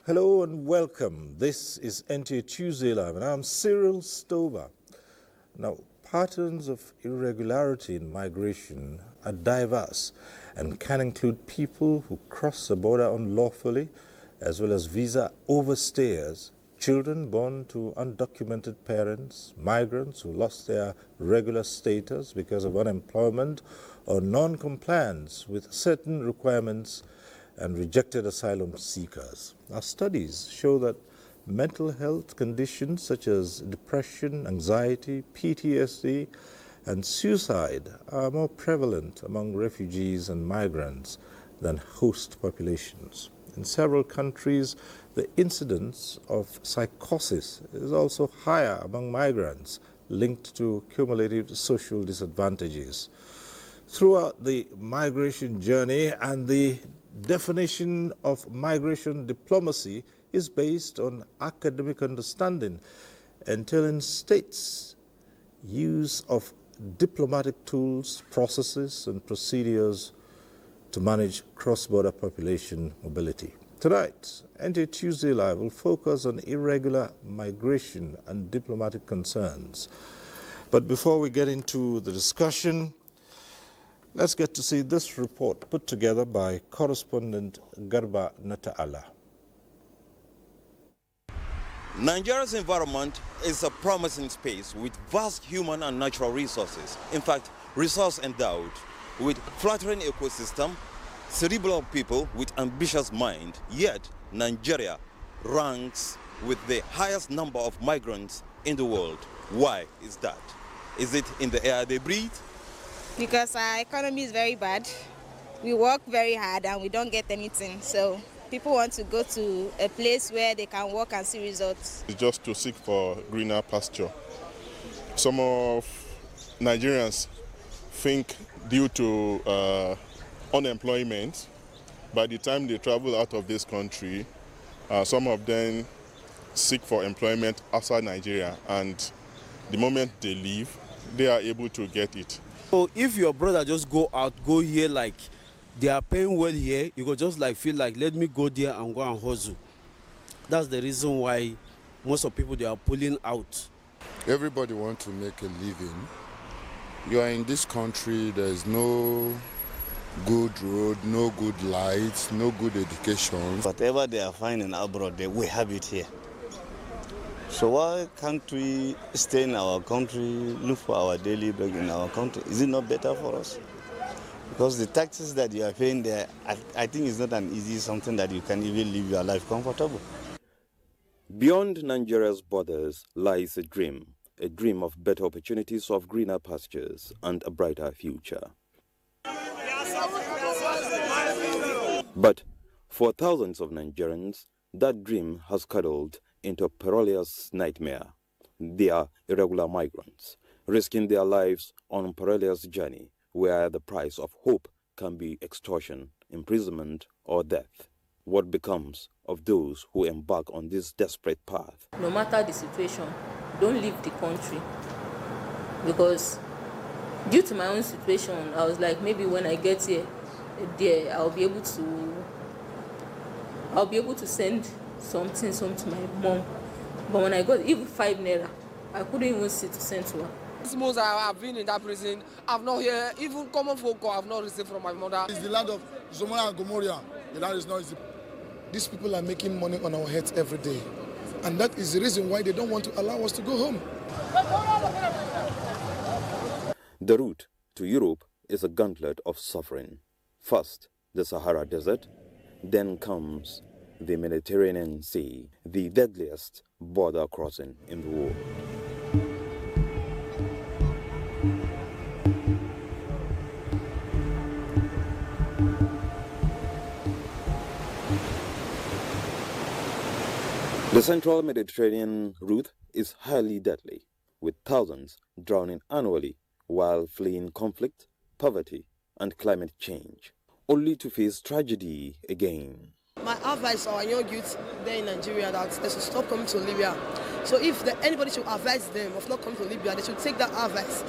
Hello and welcome. This is NTA Tuesday Live and I'm Cyril Stover. Now, patterns of irregularity in migration are diverse and can include people who cross the border unlawfully, as well as visa overstayers, children born to undocumented parents, migrants who lost their regular status because of unemployment or non-compliance with certain requirements, and rejected asylum seekers. Our studies show that mental health conditions such as depression, anxiety, PTSD, and suicide are more prevalent among refugees and migrants than host populations. In several countries, the incidence of psychosis is also higher among migrants, linked to cumulative social disadvantages. Throughout the migration journey, and the definition of migration diplomacy is based on academic understanding, entailing states' use of diplomatic tools, processes, and procedures to manage cross-border population mobility. Tonight, NTA Tuesday Live will focus on irregular migration and diplomatic concerns. But before we get into the discussion, let's get to see this report put together by correspondent Garba Nata'ala. Nigeria's environment is a promising space with vast human and natural resources. In fact, resource endowed with flattering ecosystem, cerebral people with ambitious mind. Yet, Nigeria ranks with the highest number of migrants in the world. Why is that? Is it in the air they breathe? Because our economy is very bad. We work very hard and we don't get anything. So people want to go to a place where they can work and see results. It's just to seek for greener pasture. Some of Nigerians think due to unemployment, by the time they travel out of this country, some of them seek for employment outside Nigeria, and the moment they leave, they are able to get it. So if your brother just go here, like they are paying well here, you go just like feel like, let me go there and go and hustle. That's the reason why most of people, they are pulling out. Everybody wants to make a living. You are in this country, there is no good road, no good lights, no good education. Whatever they are finding abroad, we have it here. So why can't we stay in our country, look for our daily bread in our country? Is it not better for us? Because the taxes that you are paying there, I think it's not an easy something that you can even live your life comfortable. Beyond Nigeria's borders lies a dream of better opportunities, of greener pastures, and a brighter future. But for thousands of Nigerians, that dream has cuddled into a perilous nightmare. They are irregular migrants, risking their lives on a perilous journey where the price of hope can be extortion, imprisonment, or death. What becomes of those who embark on this desperate path? No matter the situation, don't leave the country. Because due to my own situation, I was like, maybe when I get here, I'll be able to send some to my mom. But when I got even 5 naira, I couldn't even see to send to her. This months I have been in that prison, I've not heard, even common folk I have not received from my mother. It's the land of Zomora and Gomorrah. The land is not easy. These people are making money on our heads every day. And that is the reason why they don't want to allow us to go home. The route to Europe is a gauntlet of suffering. First, the Sahara Desert, then comes the Mediterranean Sea, the deadliest border crossing in the world. The central Mediterranean route is highly deadly, with thousands drowning annually while fleeing conflict, poverty, and climate change, only to face tragedy again. My advice to our young youth there in Nigeria that they should stop coming to Libya. So if anybody should advise them of not coming to Libya, they should take that advice.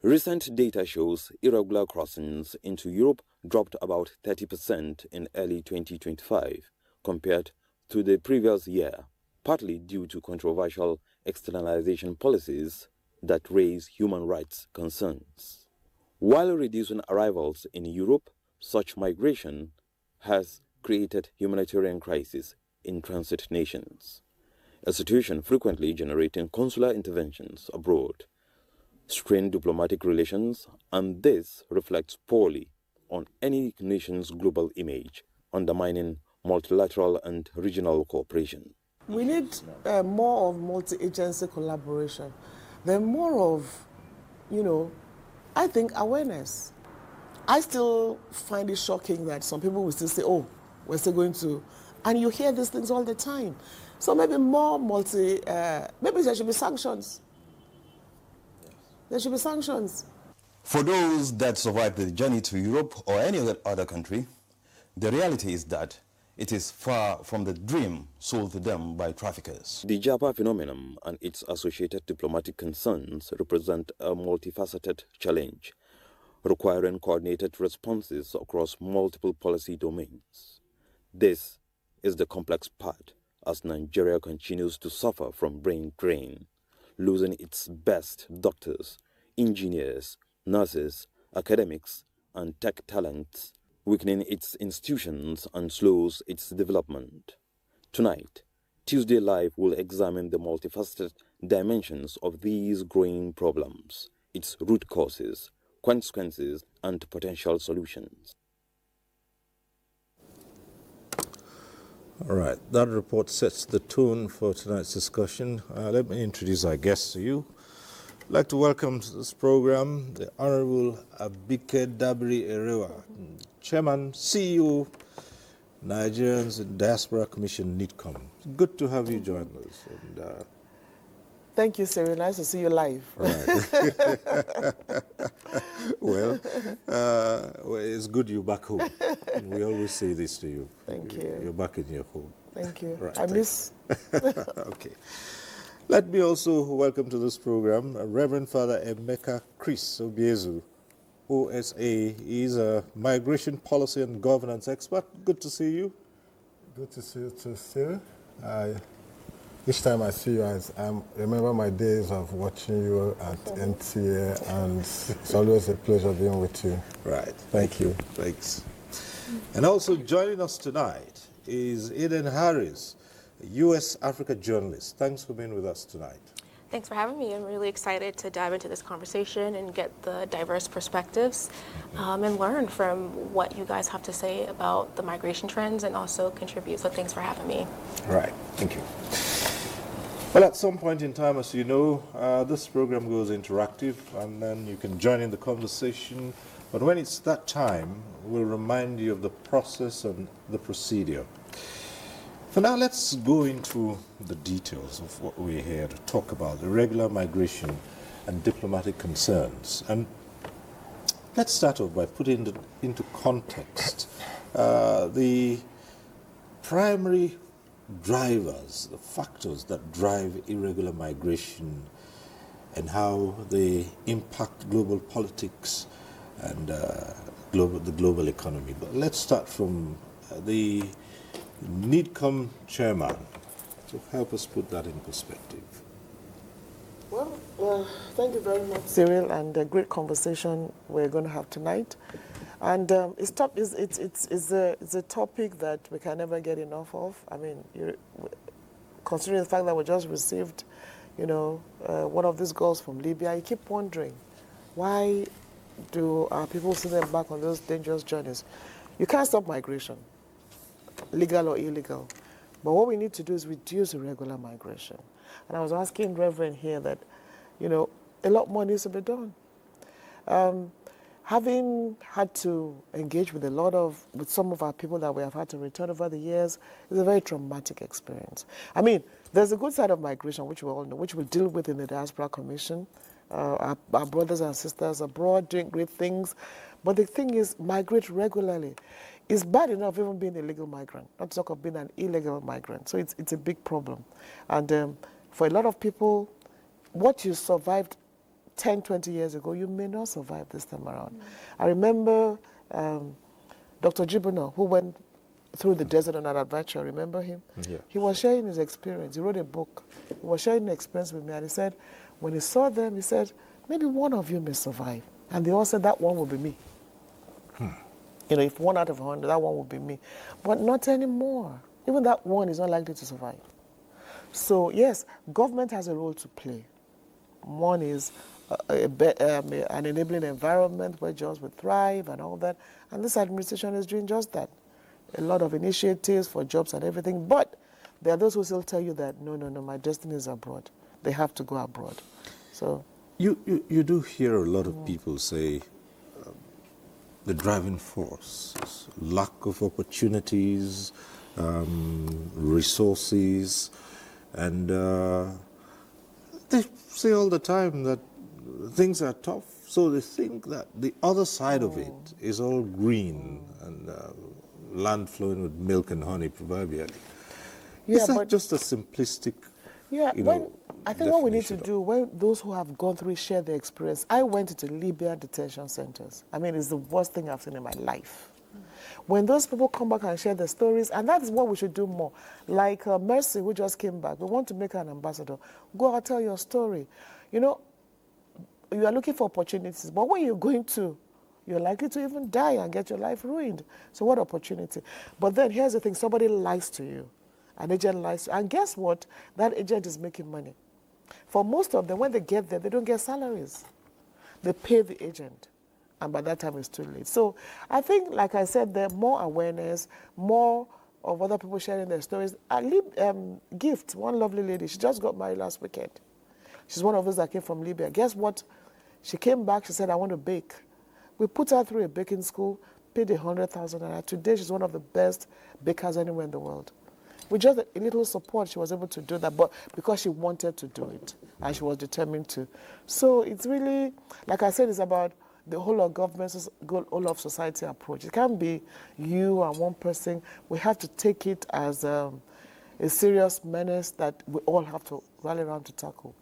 Recent data shows irregular crossings into Europe dropped about 30% in early 2025 compared to the previous year, partly due to controversial externalization policies that raise human rights concerns. While reducing arrivals in Europe, such migration has created humanitarian crises in transit nations, a situation frequently generating consular interventions abroad, strained diplomatic relations, and this reflects poorly on any nation's global image, undermining multilateral and regional cooperation. We need more of multi-agency collaboration. Then more of, I think awareness. I still find it shocking that some people will still say, oh, we're still going to, and you hear these things all the time. So maybe more maybe there should be sanctions. There should be sanctions. For those that survive the journey to Europe or any other country, the reality is that it is far from the dream sold to them by traffickers. The Japa phenomenon and its associated diplomatic concerns represent a multifaceted challenge, requiring coordinated responses across multiple policy domains. This is the complex part as Nigeria continues to suffer from brain drain, losing its best doctors, engineers, nurses, academics, and tech talents, weakening its institutions and slows its development. Tonight, Tuesday Live will examine the multifaceted dimensions of these growing problems, its root causes, consequences, and potential solutions. All right, that report sets the tone for tonight's discussion. Let me introduce our guests to you. I'd like to welcome to this program the Honorable Abike Dabiri Erewa, Chairman, CEO, Nigerians Diaspora Commission, NIDCOM. Good to have you join us. And, thank you, Cyril. Nice to see you live. Right. Well, it's good you're back home. We always say this to you. Thank you. You're back in your home. Thank you. Right, I miss. Okay. Let me also welcome to this program Reverend Father Emeka Chris Obiezu, OSA. He's a migration policy and governance expert. Good to see you. Good to see you too, Cyril. Each time I see you, I remember my days of watching you at NTA, and it's always a pleasure being with you. Right. Thank you. Thanks. And also joining us tonight is Eden Harris, a U.S. Africa journalist. Thanks for being with us tonight. Thanks for having me. I'm really excited to dive into this conversation and get the diverse perspectives and learn from what you guys have to say about the migration trends and also contribute. So thanks for having me. All right. Thank you. Well, at some point in time, as you know, this program goes interactive, and then you can join in the conversation. But when it's that time, we'll remind you of the process and the procedure. For now, let's go into the details of what we're here to talk about, irregular migration and diplomatic concerns. And let's start off by putting into context the primary drivers, the factors that drive irregular migration and how they impact global politics and the global economy. But let's start from the NIDCOM chairman to help us put that in perspective. Well, thank you very much, Cyril, and a great conversation we're going to have tonight. And it's a topic that we can never get enough of. I mean, considering the fact that we just received, one of these girls from Libya, you keep wondering, why do our people send them back on those dangerous journeys? You can't stop migration, legal or illegal. But what we need to do is reduce irregular migration. And I was asking Reverend here that, a lot more needs to be done. Having had to engage with with some of our people that we have had to return over the years is a very traumatic experience. I mean, there's a good side of migration, which we all know, which we deal with in the Diaspora Commission. Our brothers and sisters abroad doing great things. But the thing is, migrate regularly. It's bad enough even being a legal migrant, not to talk of being an illegal migrant. So it's a big problem. And for a lot of people, what you survived 10, 20 years ago, you may not survive this time around. I remember Dr. Jibuno, who went through the desert on an adventure. Remember him? Yeah. He was sharing his experience. He wrote a book. He was sharing the experience with me, and he said, when he saw them, he said, maybe one of you may survive. And they all said, that one will be me. You know, if 1 out of 100, that one will be me. But not anymore. Even that one is not likely to survive. So, yes, government has a role to play. One is an enabling environment where jobs will thrive and all that. And this administration is doing just that. A lot of initiatives for jobs and everything. But there are those who still tell you that, no, my destiny is abroad. They have to go abroad. So You do hear a lot of people say the driving force is lack of opportunities, resources, and they say all the time that things are tough, so they think that the other side of it is all green and land flowing with milk and honey, proverbially. Yeah, is that but just a simplistic, I think what we need to do, when those who have gone through it share their experience. I went into Libya detention centers. I mean, it's the worst thing I've seen in my life. When those people come back and share their stories, and that is what we should do more. Like Mercy, who just came back, we want to make her an ambassador. Go out, tell your story. You know, you are looking for opportunities, but when you're going to, you're likely to even die and get your life ruined. So what opportunity? But then here's the thing, somebody lies to you. An agent lies to you. And guess what? That agent is making money. For most of them, when they get there, they don't get salaries. They pay the agent. And by that time, it's too late. So I think, like I said, there more awareness, more of other people sharing their stories. Gift, one lovely lady, she just got married last weekend. She's one of those that came from Libya. Guess what? She came back, she said, I want to bake. We put her through a baking school, paid 100,000 naira. Today, she's one of the best bakers anywhere in the world. With just a little support, she was able to do that, but because she wanted to do it, and she was determined to. So it's really, like I said, it's about the whole of government's, whole of society approach. It can't be you and one person. We have to take it as a serious menace that we all have to rally around to tackle.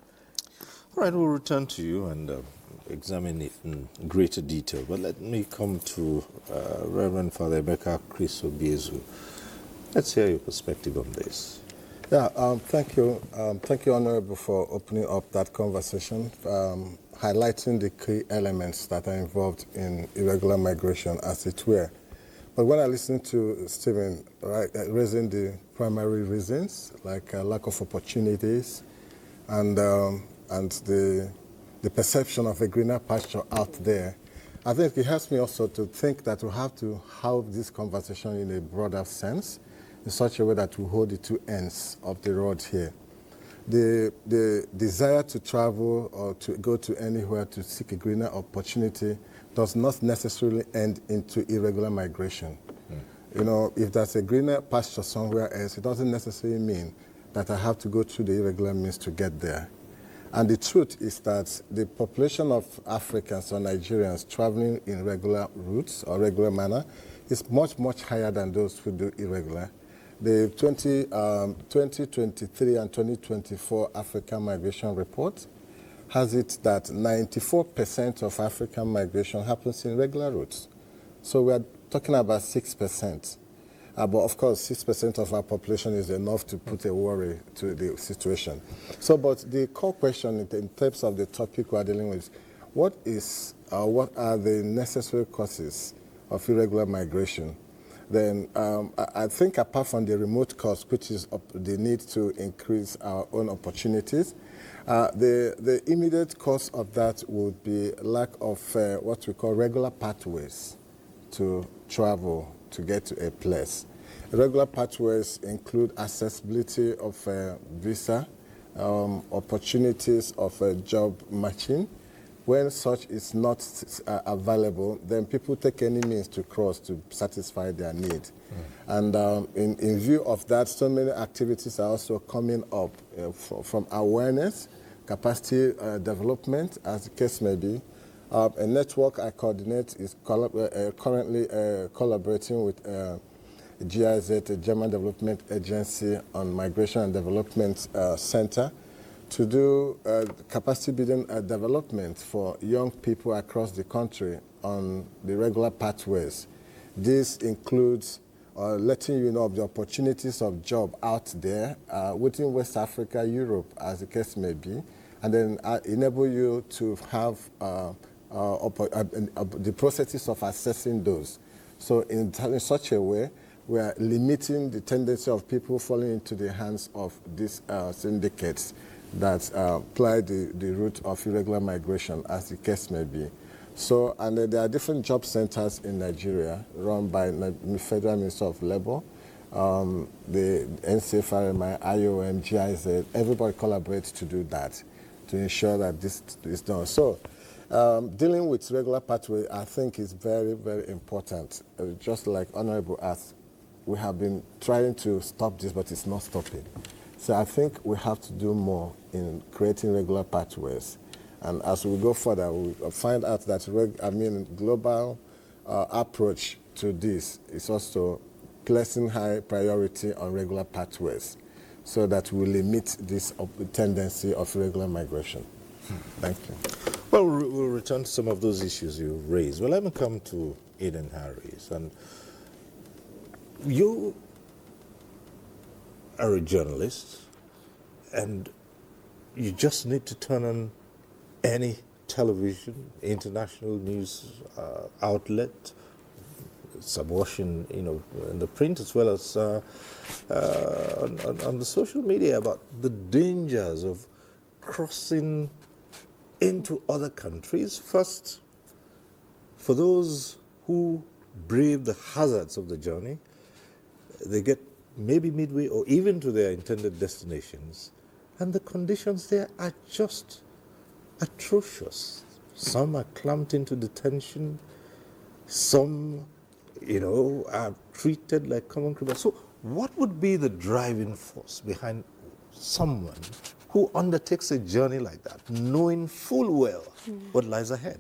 All right, we'll return to you and examine it in greater detail. But let me come to Reverend Father Emeka Chris Obiezu. Let's hear your perspective on this. Yeah, thank you. Thank you, Honorable, for opening up that conversation, highlighting the key elements that are involved in irregular migration, as it were. But when I listen to Stephen raising the primary reasons, like lack of opportunities and the perception of a greener pasture out there, I think it helps me also to think that we have to have this conversation in a broader sense, in such a way that we hold the two ends of the road here. The desire to travel or to go to anywhere to seek a greener opportunity does not necessarily end into irregular migration. You know, if there's a greener pasture somewhere else, it doesn't necessarily mean that I have to go through the irregular means to get there. And the truth is that the population of Africans or Nigerians traveling in regular routes or regular manner is much, much higher than those who do irregular. The 2023 and 2024 African Migration Report has it that 94% of African migration happens in regular routes. So we are talking about 6%. But of course, 6% of our population is enough to put a worry to the situation. So, but the core question in terms of the topic we are dealing with, what are the necessary causes of irregular migration? Then I think apart from the remote cause, which is the need to increase our own opportunities, the immediate cause of that would be lack of what we call regular pathways to travel to get to a place. Regular pathways include accessibility of visa, opportunities of job matching. When such is not available, then people take any means to cross to satisfy their need. And in view of that, so many activities are also coming up from awareness, capacity development, as the case may be. A network I coordinate is currently collaborating with GIZ, a German Development Agency on Migration and Development Center, to do capacity building development for young people across the country on the regular pathways. This includes or letting you know of the opportunities of job out there within West Africa, Europe, as the case may be, and then enable you to have the processes of assessing those. So in such a way, we are limiting the tendency of people falling into the hands of these syndicates that ply the route of irregular migration, as the case may be. So, and there are different job centers in Nigeria run by the Federal Minister of Labor, the NCFRMI, IOM, GIZ. Everybody collaborates to do that, to ensure that this is done. So, dealing with regular pathway, I think, is very, very important. Just like Honorable asked, we have been trying to stop this, but it's not stopping. So I think we have to do more in creating regular pathways. And as we go further, we'll find out that, global approach to this is also placing high priority on regular pathways so that we limit this tendency of irregular migration. Thank you. Well, we'll return to some of those issues you raised. Well, let me come to Eden Harris. And you are a journalist, and you just need to turn on any television, international news outlet, subversion, in the print as well as on the social media about the dangers of crossing into other countries. First, for those who brave the hazards of the journey, they get maybe midway or even to their intended destinations, and the conditions there are just atrocious. Some are clamped into detention, some, are treated like common criminals. So what would be the driving force behind someone who undertakes a journey like that, knowing full well what lies ahead?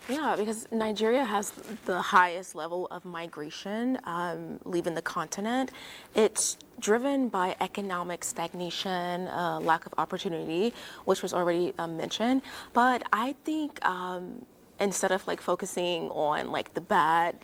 Yeah, because Nigeria has the highest level of migration leaving the continent. It's driven by economic stagnation, lack of opportunity, which was already mentioned. But I think instead of focusing on the bad,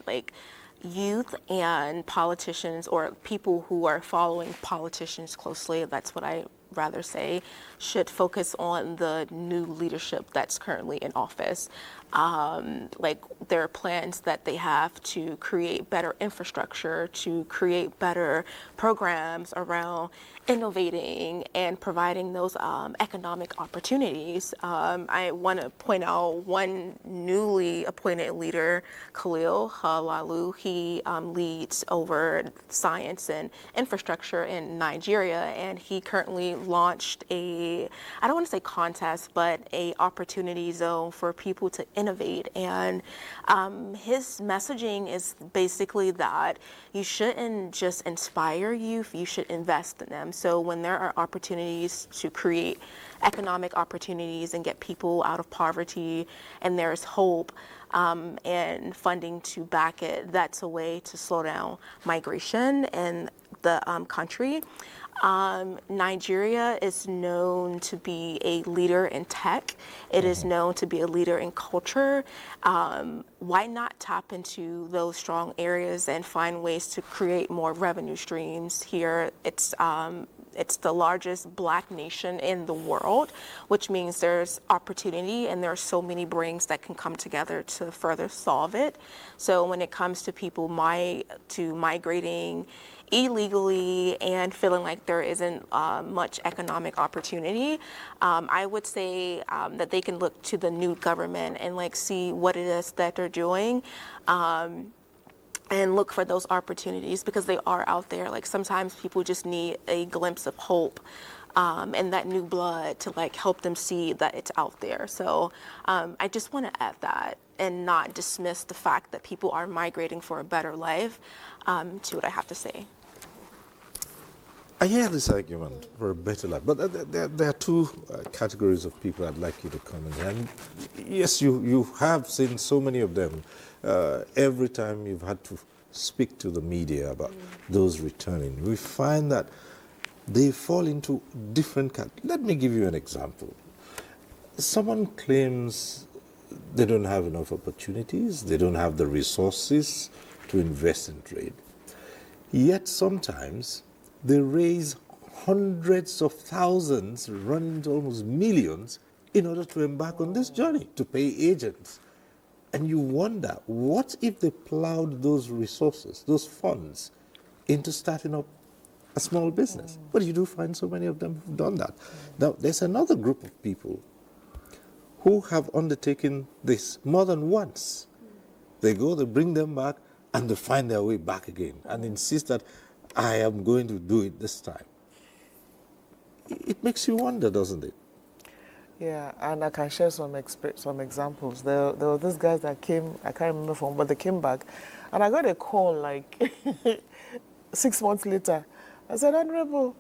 youth and politicians or people who are following politicians closely, that's what I rather say, should focus on the new leadership that's currently in office. There are plans that they have to create better infrastructure, to create better programs around innovating and providing those economic opportunities. I want to point out one newly appointed leader, Khalil Halalu. He leads over science and infrastructure in Nigeria, and he currently launched I don't want to say contest, but a opportunity zone for people to innovate. And his messaging is basically that you shouldn't just inspire youth, you should invest in them. So when there are opportunities to create economic opportunities and get people out of poverty, and there's hope and funding to back it, that's a way to slow down migration in the country. Nigeria is known to be a leader in tech. It is known to be a leader in culture. Why not tap into those strong areas and find ways to create more revenue streams here? It's the largest Black nation in the world, which means there's opportunity and there are so many brains that can come together to further solve it. So when it comes to people migrating illegally and feeling like there isn't much economic opportunity, I would say that they can look to the new government and see what it is that they're doing. And look for those opportunities because they are out there. Sometimes people just need a glimpse of hope and that new blood to help them see that it's out there. So I just want to add that and not dismiss the fact that people are migrating for a better life to what I have to say. I hear this argument for a better life, but there are two categories of people I'd like you to comment on. And yes, you have seen so many of them. Every time you've had to speak to the media about those returning, we find that they fall into different categories. Let me give you an example. Someone claims they don't have enough opportunities, they don't have the resources to invest in trade. Yet sometimes they raise hundreds of thousands, running to almost millions, in order to embark on this journey, to pay agents. And you wonder, what if they plowed those resources, those funds, into starting up a small business? But you do find so many of them who've done that. Now, there's another group of people who have undertaken this more than once. They go, they bring them back, and they find their way back again and insist that I am going to do it this time. It makes you wonder, doesn't it? Yeah, and I can share some examples. There were these guys that came, I can't remember from, but they came back, and I got a call like 6 months later. I said, Honorable,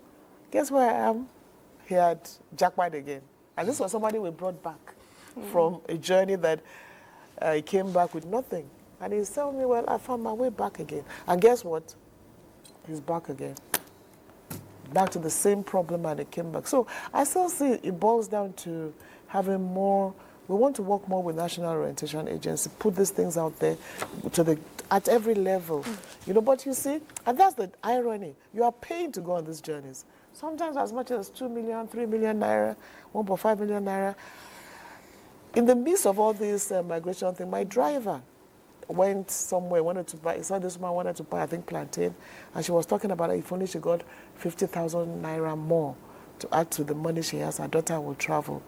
guess where I am? He had jackpot again. And this was somebody we brought back from a journey that he came back with nothing. And he's telling me, well, I found my way back again. And guess what? He's back again. Back to the same problem, and it came back. So I still see it boils down to having more. We want to work more with National Orientation Agency, put these things out there at every level. You know, but you see, and that's the irony. You are paying to go on these journeys. Sometimes as much as 2 million, 3 million naira, 1.5 million naira. In the midst of all this migration thing, my driver went somewhere, wanted to buy, saw this woman wanted to buy, I think, plantain, and she was talking about if only she got 50,000 naira more to add to the money she has, her daughter will travel.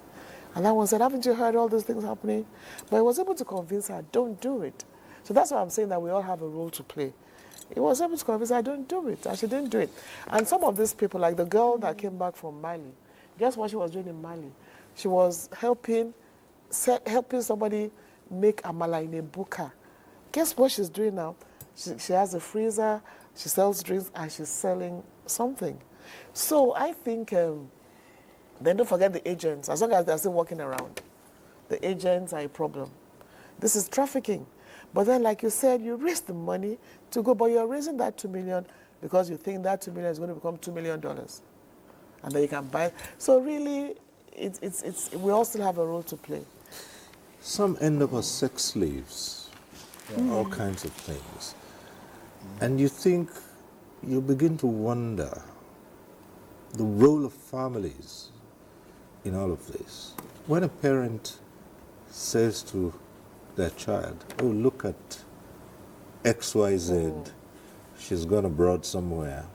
And that one said, haven't you heard all these things happening? But I was able to convince her, don't do it. So that's why I'm saying that we all have a role to play. He was able to convince her, don't do it, and she didn't do it. And some of these people, like the girl that came back from Mali, guess what she was doing in Mali? She was helping somebody make amala in a buka. Guess what she's doing now? She has a freezer, she sells drinks, and she's selling something. So I think, then don't forget the agents. As long as they're still walking around, the agents are a problem. This is trafficking. But then, like you said, you raise the money to go, but you're raising that 2 million because you think that 2 million is going to become $2 million. And then you can buy. So really, we all still have a role to play. Some end up as sex slaves. All kinds of things. And you begin to wonder the role of families in all of this. When a parent says to their child, oh, look at XYZ, she's gone abroad somewhere,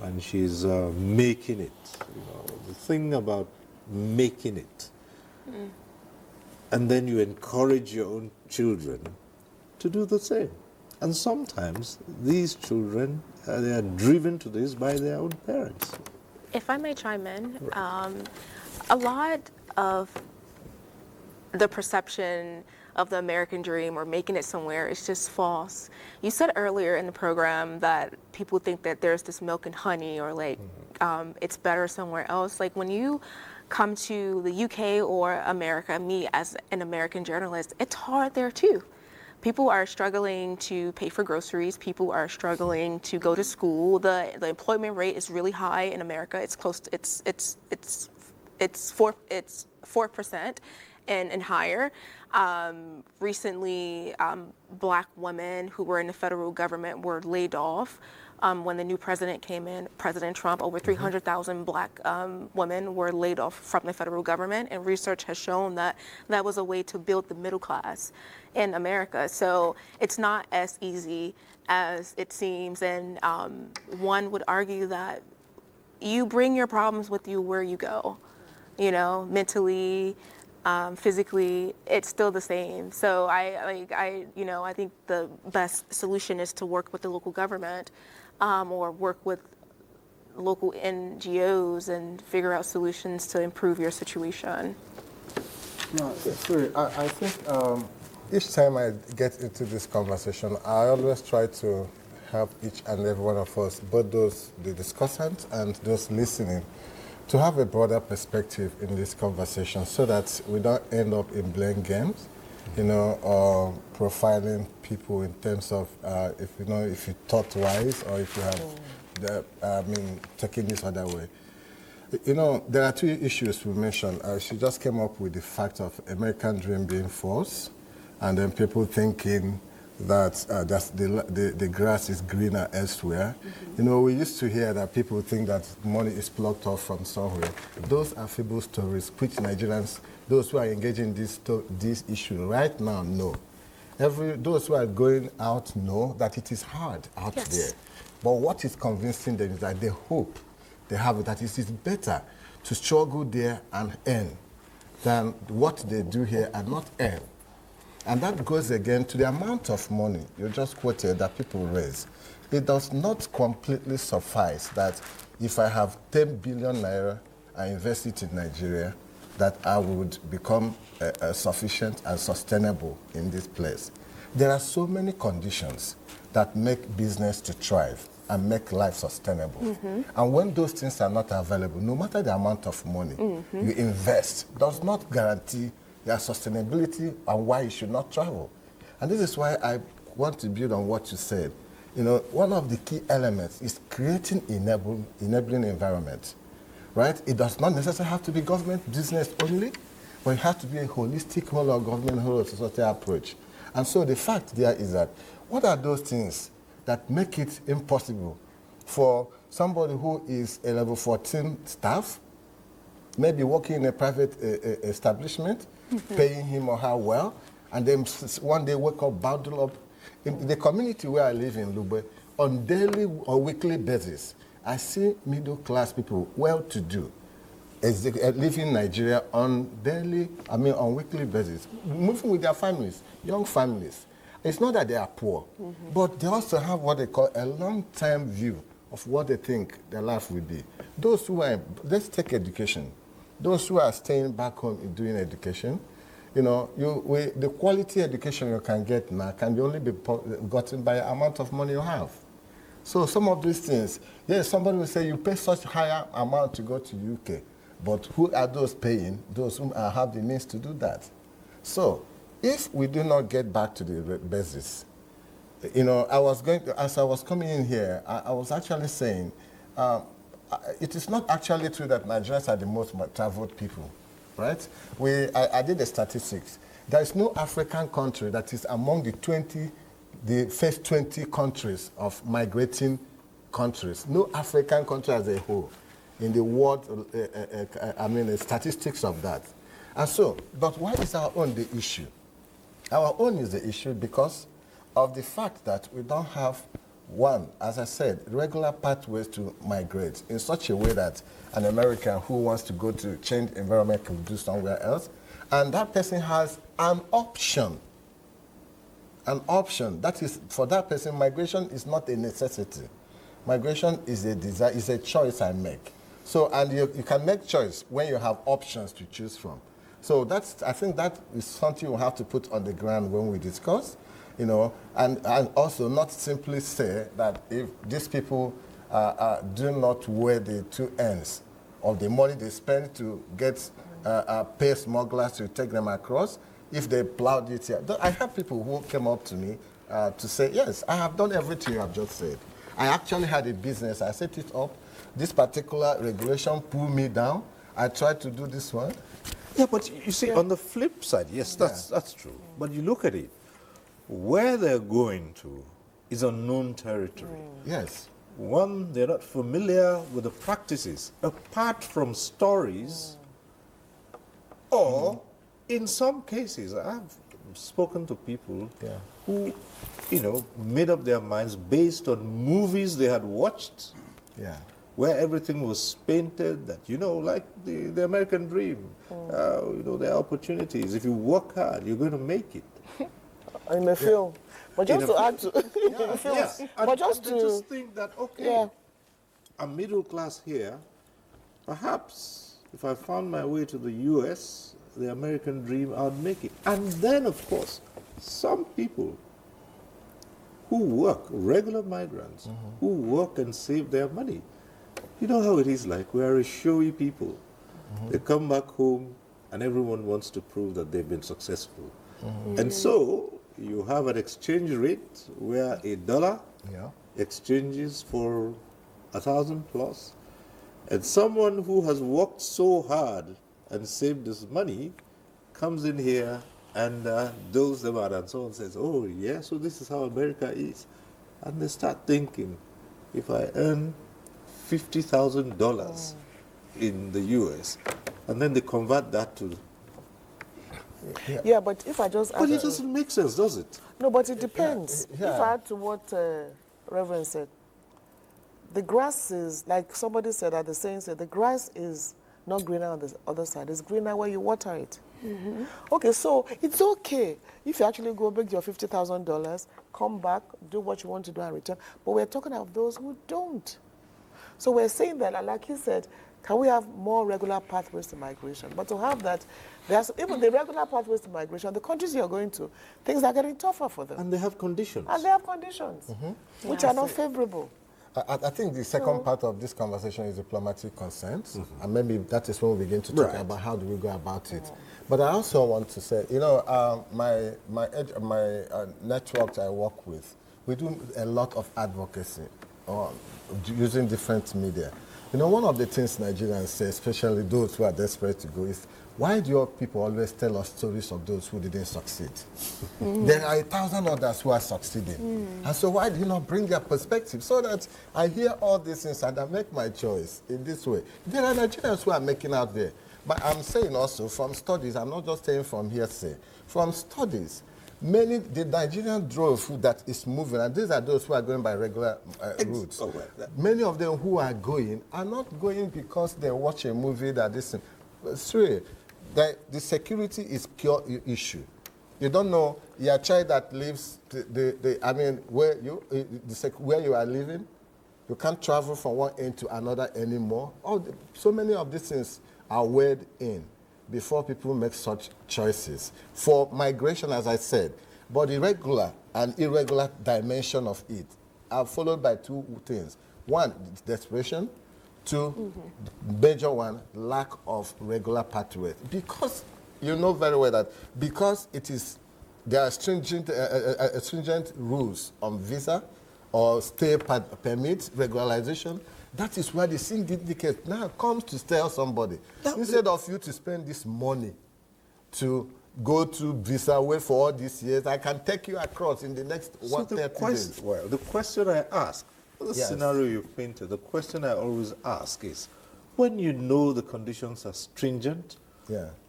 and she's making it. You know, the thing about making it. And then you encourage your own children to do the same. And sometimes these children, they are driven to this by their own parents. If I may chime in, a lot of the perception of the American dream or making it somewhere is just false. You said earlier in the program that people think that there's this milk and honey or like it's better somewhere else. Like when you come to the UK or America, me as an American journalist, it's hard there too. People are struggling to pay for groceries. People are struggling to go to school. The employment rate is really high in America. It's close to, it's 4% and higher. Recently, black women who were in the federal government were laid off. When the new president came in, President Trump, over 300,000 black women were laid off from the federal government, and research has shown that that was a way to build the middle class in America. So it's not as easy as it seems, and one would argue that you bring your problems with you where you go, you know, mentally, physically, it's still the same. So I think the best solution is to work with the local government or work with local NGOs and figure out solutions to improve your situation. No, sorry, I think each time I get into this conversation, I always try to help each and every one of us, both the discussants and those listening, to have a broader perspective in this conversation so that we don't end up in blame games, you know, or profiling people in terms of if you thought twice or if you have taken this other way. You know, there are two issues we mentioned. She just came up with the fact of American dream being false, and then people thinking that the grass is greener elsewhere. You know, we used to hear that people think that money is plucked off from somewhere. Those are feeble stories which Nigerians, those who are engaging in this issue right now, know. Those who are going out know that it is hard out there. But what is convincing them is that they hope they have it, that it is better to struggle there and earn than what they do here and not earn. And that goes again to the amount of money you just quoted that people raise. It does not completely suffice that if I have 10 billion naira, I invest it in Nigeria, that I would become sufficient and sustainable in this place. There are so many conditions that make business to thrive and make life sustainable. And when those things are not available, no matter the amount of money you invest, does not guarantee their sustainability and why you should not travel. And this is why I want to build on what you said. You know, one of the key elements is creating enabling environment, right? It does not necessarily have to be government business only, but it has to be a holistic whole of government, whole of society approach. And so the fact there is that, what are those things that make it impossible for somebody who is a level 14 staff, maybe working in a private establishment, paying him or her well, and then one day wake up, bundle up. In the community where I live in Lube, on daily or weekly basis, I see middle-class people, well-to-do, living in Nigeria on weekly basis, moving with their families, young families. It's not that they are poor, but they also have what they call a long-term view of what they think their life will be. Those who are, let's take education. Those who are staying back home and doing education, you know, the quality education you can get now can only be gotten by the amount of money you have. So some of these things, yes, somebody will say you pay such higher amount to go to UK, but who are those paying? Those who have the means to do that. So if we do not get back to the basis, you know, as I was coming in here, I was actually saying, it is not actually true that Nigerians are the most traveled people, right? I did the statistics. There is no African country that is among the first 20 countries of migrating countries. No African country as a whole in the world, the statistics of that. And so, but why is our own the issue? Our own is the issue because of the fact that we don't have, one, as I said, regular pathways to migrate in such a way that an American who wants to go to change environment can do somewhere else, and that person has an option. An option. That is, for that person, migration is not a necessity. Migration is a desire, is a choice I make. So, and you can make choice when you have options to choose from. So I think that is something we'll have to put on the ground when we discuss, you know, and also not simply say that if these people do not weigh the two ends of the money they spend to get pay smugglers to take them across, if they plowed it here. I have people who came up to me to say, yes, I have done everything you have just said. I actually had a business. I set it up. This particular regulation pulled me down. I tried to do this one. Yeah, but you see, on the flip side, yes, that's true. But you look at it, where they're going to is unknown territory. Yes. One, they're not familiar with the practices, apart from stories, or in some cases, I've spoken to people who, you know, made up their minds based on movies they had watched, where everything was painted that, you know, like the American dream. You know, there are opportunities. If you work hard, you're going to make it. In a film. But just to add to but just to just think that, okay, I'm middle class here. Perhaps if I found my way to the US, the American dream, I'd make it. And then, of course, some people who work, regular migrants, who work and save their money. You know how it is like. We are a showy people. They come back home and everyone wants to prove that they've been successful. And so you have an exchange rate where $1 exchanges for 1,000 plus. And someone who has worked so hard and saved this money comes in here And dose them out, and someone says, oh, yeah, so this is how America is. And they start thinking, if I earn $50,000 in the US, and then they convert that to... Yeah, but if I just... But it doesn't make sense, does it? No, but it depends. Yeah. If I add to what Reverend said, the grass is, like somebody said, the saying said, the grass is not greener on the other side. It's greener where you water it. Okay, so it's okay if you actually go make your $50,000, come back, do what you want to do and return. But we're talking of those who don't. So we're saying that, like he said, can we have more regular pathways to migration? But to have that, there's even the regular pathways to migration, the countries you're going to, things are getting tougher for them. And they have conditions. And they have conditions, which are not favorable. I think the second part of this conversation is diplomatic consent, and maybe that is when we begin to talk about how do we go about it. But I also want to say, you know, my networks I work with, we do a lot of advocacy using different media. You know, one of the things Nigerians say, especially those who are desperate to go, is why do your people always tell us stories of those who didn't succeed? There are 1,000 others who are succeeding. And so why do you not bring their perspective so that I hear all these things and I make my choice in this way? There are Nigerians who are making out there. But I'm saying also from studies, I'm not just saying from hearsay, from studies, the Nigerian drove that is moving, and these are those who are going by regular routes. Many of them who are going are not going because they watch a movie that is... Sorry, the security is pure issue. You don't know your child that lives, where you are living, you can't travel from one end to another anymore. So many of these things are weighed in before people make such choices. For migration, as I said, but the regular and irregular dimension of it are followed by two things. One, desperation. Two, major one, lack of regular pathways. Because you know very well that because there are stringent rules on visa or stay permit, regularization. That is why the syndicate now comes to tell somebody, instead of you to spend this money to go to visa, wait for all these years, I can take you across in the next 130 days. Well, the question I ask, the scenario you painted, the question I always ask is, when you know the conditions are stringent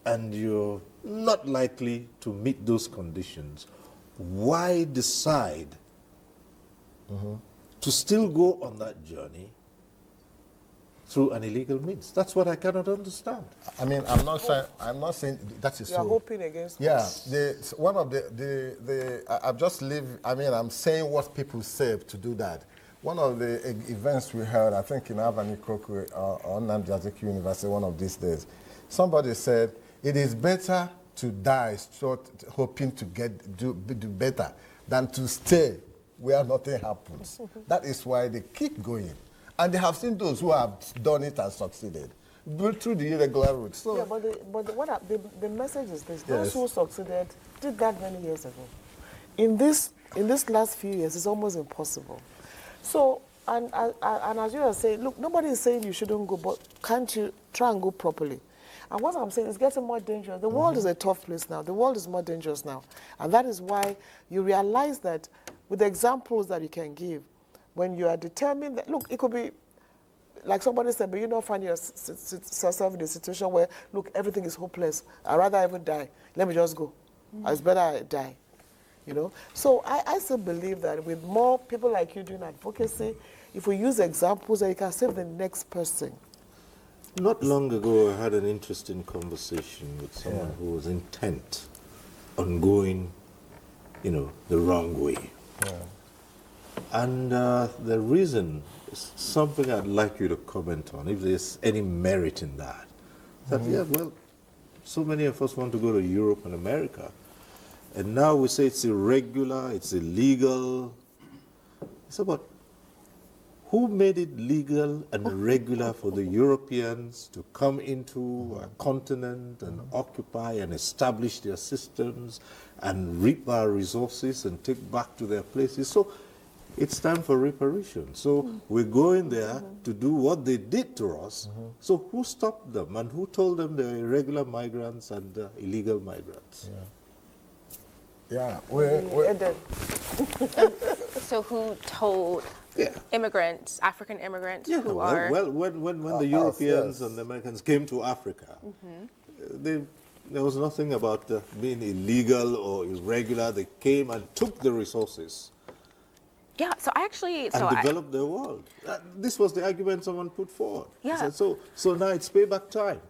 and you're not likely to meet those conditions, why decide to still go on that journey through an illegal means? That's what I cannot understand. I mean, I'm not saying that is so. You're hoping against one of I've just lived, I'm saying what people say to do that. One of the events we heard, I think in Avani Krokwe or Nnamdi Azikiwe University one of these days, somebody said, it is better to die hoping to do better than to stay where nothing happens. That is why they keep going. And they have seen those who have done it and succeeded through the irregular route. So yeah, but the message is this. Those who succeeded did that many years ago. In this last few years, it's almost impossible. So, and as you are saying, look, nobody is saying you shouldn't go, but can't you try and go properly? And what I'm saying is getting more dangerous. The world is a tough place now. The world is more dangerous now. And that is why you realize that with the examples that you can give, when you are determined that, look, it could be, like somebody said, but you don't find yourself in a situation where, look, everything is hopeless. I'd rather even die. Let me just go. It's better I die. You know? So I still believe that with more people like you doing advocacy, if we use examples, that you can save the next person. Not long ago, I had an interesting conversation with someone who was intent on going, the wrong way. And the reason is something I'd like you to comment on, if there's any merit in that. That, so many of us want to go to Europe and America, and now we say it's irregular, it's illegal. So, but who made it legal and regular for the Europeans to come into our continent and occupy and establish their systems and reap our resources and take back to their places? So it's time for reparation. So we're going there to do what they did to us. So who stopped them and who told them they're irregular migrants and illegal migrants? Yeah, So who told immigrants, African immigrants who are... Well, when the Europeans and the Americans came to Africa, there was nothing about being illegal or irregular. They came and took the resources. Yeah, so I actually... And developed their world. This was the argument someone put forward. Yeah. So now it's payback time.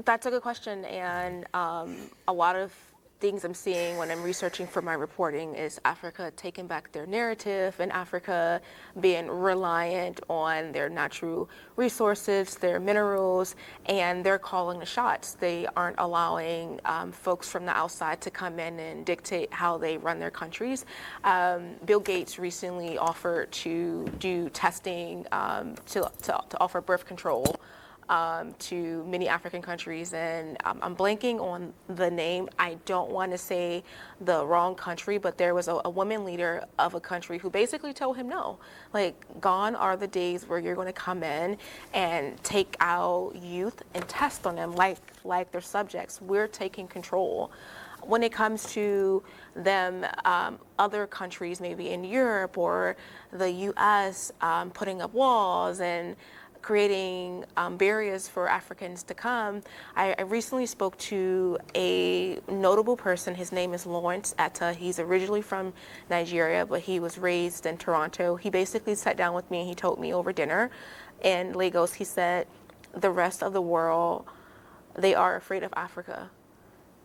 That's a good question, and a lot of things I'm seeing when I'm researching for my reporting is Africa taking back their narrative and Africa being reliant on their natural resources, their minerals, and they're calling the shots. They aren't allowing folks from the outside to come in and dictate how they run their countries. Bill Gates recently offered to do testing to offer birth control to many African countries, and I'm blanking on the name. I don't want to say the wrong country, but there was a woman leader of a country who basically told him no. Like, gone are the days where you're going to come in and take our youth and test on them like they're subjects. We're taking control. When it comes to them, other countries, maybe in Europe or the U.S., putting up walls and creating barriers for Africans to come. I recently spoke to a notable person. His name is Lawrence Etta. He's originally from Nigeria, but he was raised in Toronto. He basically sat down with me and he told me over dinner in Lagos, he said, the rest of the world, they are afraid of Africa.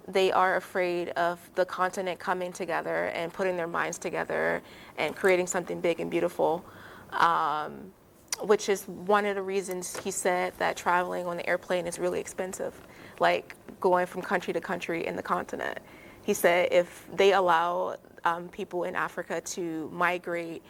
They are afraid of the continent coming together and putting their minds together and creating something big and beautiful. Which is one of the reasons he said that traveling on the airplane is really expensive, like going from country to country in the continent. He said if they allow people in Africa to migrate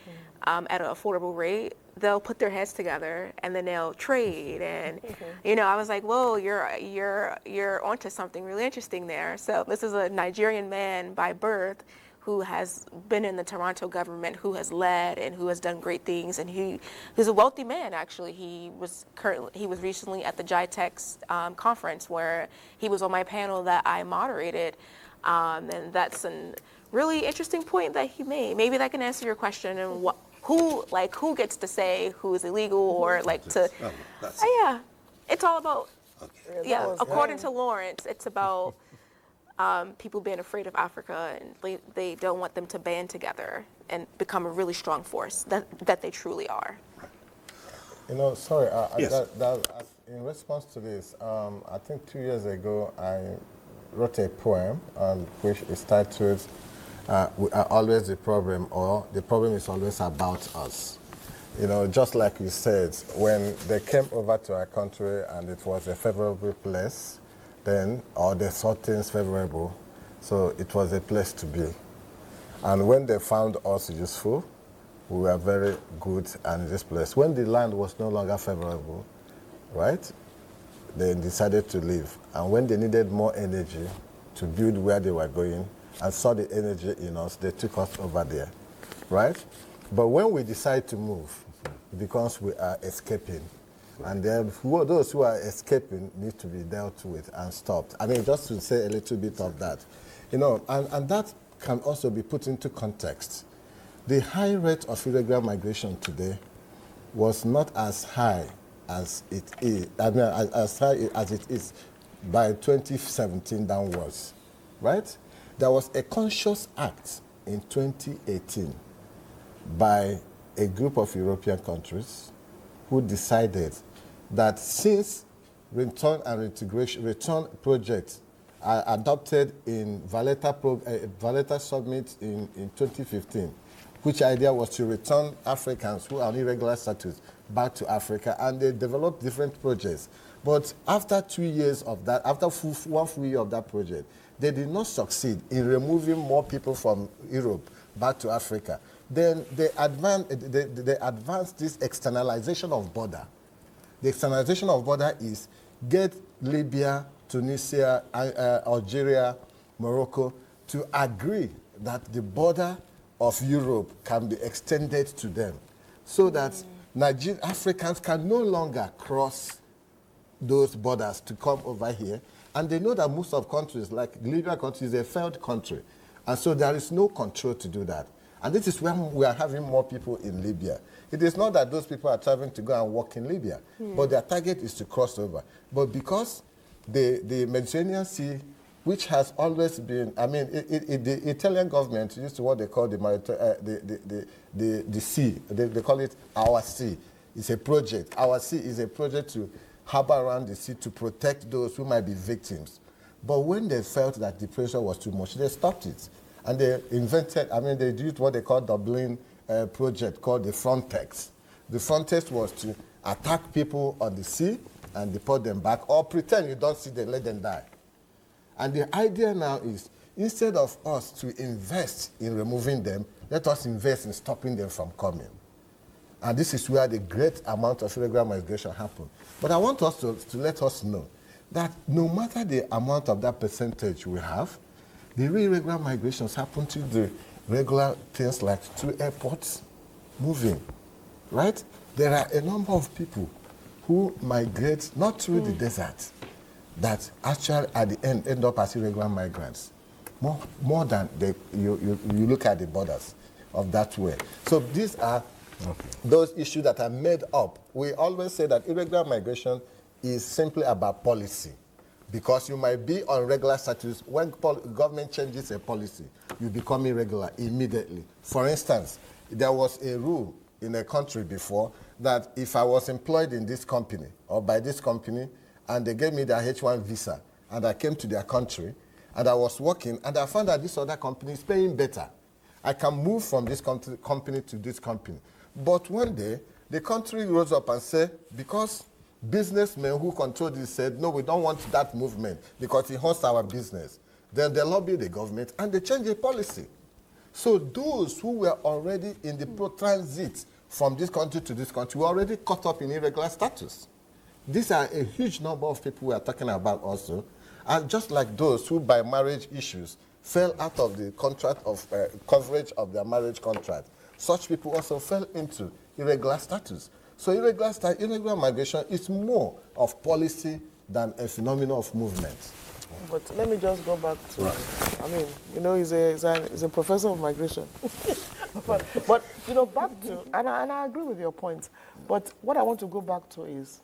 at an affordable rate, they'll put their heads together and then they'll trade. And you know, I was like, whoa, you're onto something really interesting there. So this is a Nigerian man by birth who has been in the Toronto government, who has led and who has done great things, and he's a wealthy man. Actually, he was recently at the GITEX conference where he was on my panel that I moderated, and that's a really interesting point that he made. Maybe that can answer your question and who gets to say who is illegal or like to. Yeah, it's all about. Yeah, according to Lawrence, it's about. People being afraid of Africa, and they don't want them to band together and become a really strong force that they truly are. You know, sorry, yes. In response to this, I think 2 years ago I wrote a poem which is titled "We Are Always the Problem," or "The Problem is Always About Us." You know, just like you said, when they came over to our country and it was a favorable place, then, or they saw things favorable, so it was a place to be. And when they found us useful, we were very good in this place. When the land was no longer favorable, right, they decided to leave. And when they needed more energy to build where they were going and saw the energy in us, they took us over there, right? But when we decide to move, because we are escaping, and then those who are escaping need to be dealt with and stopped. I mean, just to say a little bit of that. You know, and that can also be put into context. The high rate of irregular migration today was not as high as it is, as high as it is by 2017 downwards, right? There was a conscious act in 2018 by a group of European countries who decided that since return and integration, return projects are adopted in Valletta Summit in 2015, which idea was to return Africans who are on irregular status back to Africa, and they developed different projects. But after 2 years of that, after 1 full year of that project, they did not succeed in removing more people from Europe back to Africa. Then they advanced this externalization of border. The externalization of border is get Libya, Tunisia, Algeria, Morocco to agree that the border of Europe can be extended to them so that Africans can no longer cross those borders to come over here. And they know that most of countries, like Libya country, is a failed country. And so there is no control to do that. And this is when we are having more people in Libya. It is not that those people are traveling to go and work in Libya, but their target is to cross over. But because the Mediterranean Sea, which has always been, I mean, the Italian government used to what they call the sea. They call it our sea. It's a project. Our sea is a project to harbor around the sea to protect those who might be victims. But when they felt that the pressure was too much, they stopped it. And they invented, they did what they call Dublin project called the Frontex. The Frontex was to attack people on the sea and deport them back, or pretend you don't see them, let them die. And the idea now is, instead of us to invest in removing them, let us invest in stopping them from coming. And this is where the great amount of irregular migration happens. But I want us to let us know that no matter the amount of that percentage we have, the irregular migrations happen to the regular things like through airports, moving, right? There are a number of people who migrate not through the desert, that actually at the end up as irregular migrants. More than you look at the borders of that way. So these are those issues that are made up. We always say that irregular migration is simply about policy, because you might be on regular status. When government changes a policy, you become irregular immediately. For instance, there was a rule in a country before that if I was employed in this company or by this company and they gave me their H1 visa and I came to their country and I was working and I found that this other company is paying better, I can move from this company to this company. But one day, the country rose up and said, because businessmen who control this said, no, we don't want that movement because it hurts our business. Then they lobbied the government and they changed the policy. So those who were already in the transit from this country to this country were already caught up in irregular status. These are a huge number of people we are talking about also. And just like those who by marriage issues fell out of the contract of coverage of their marriage contract, such people also fell into irregular status. So irregular migration is more of policy than a phenomenon of movement. But let me just go back to, he's a professor of migration. but back to, and I agree with your point, but what I want to go back to is,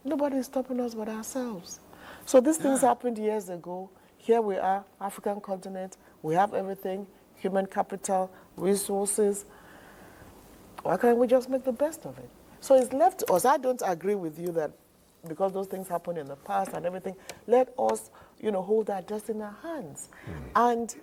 nobody is stopping us but ourselves. So these things happened years ago. Here we are, African continent, we have everything, human capital, resources. Why can't we just make the best of it? So it's left to us. I don't agree with you that because those things happened in the past and everything, let us, hold our destiny in our hands. And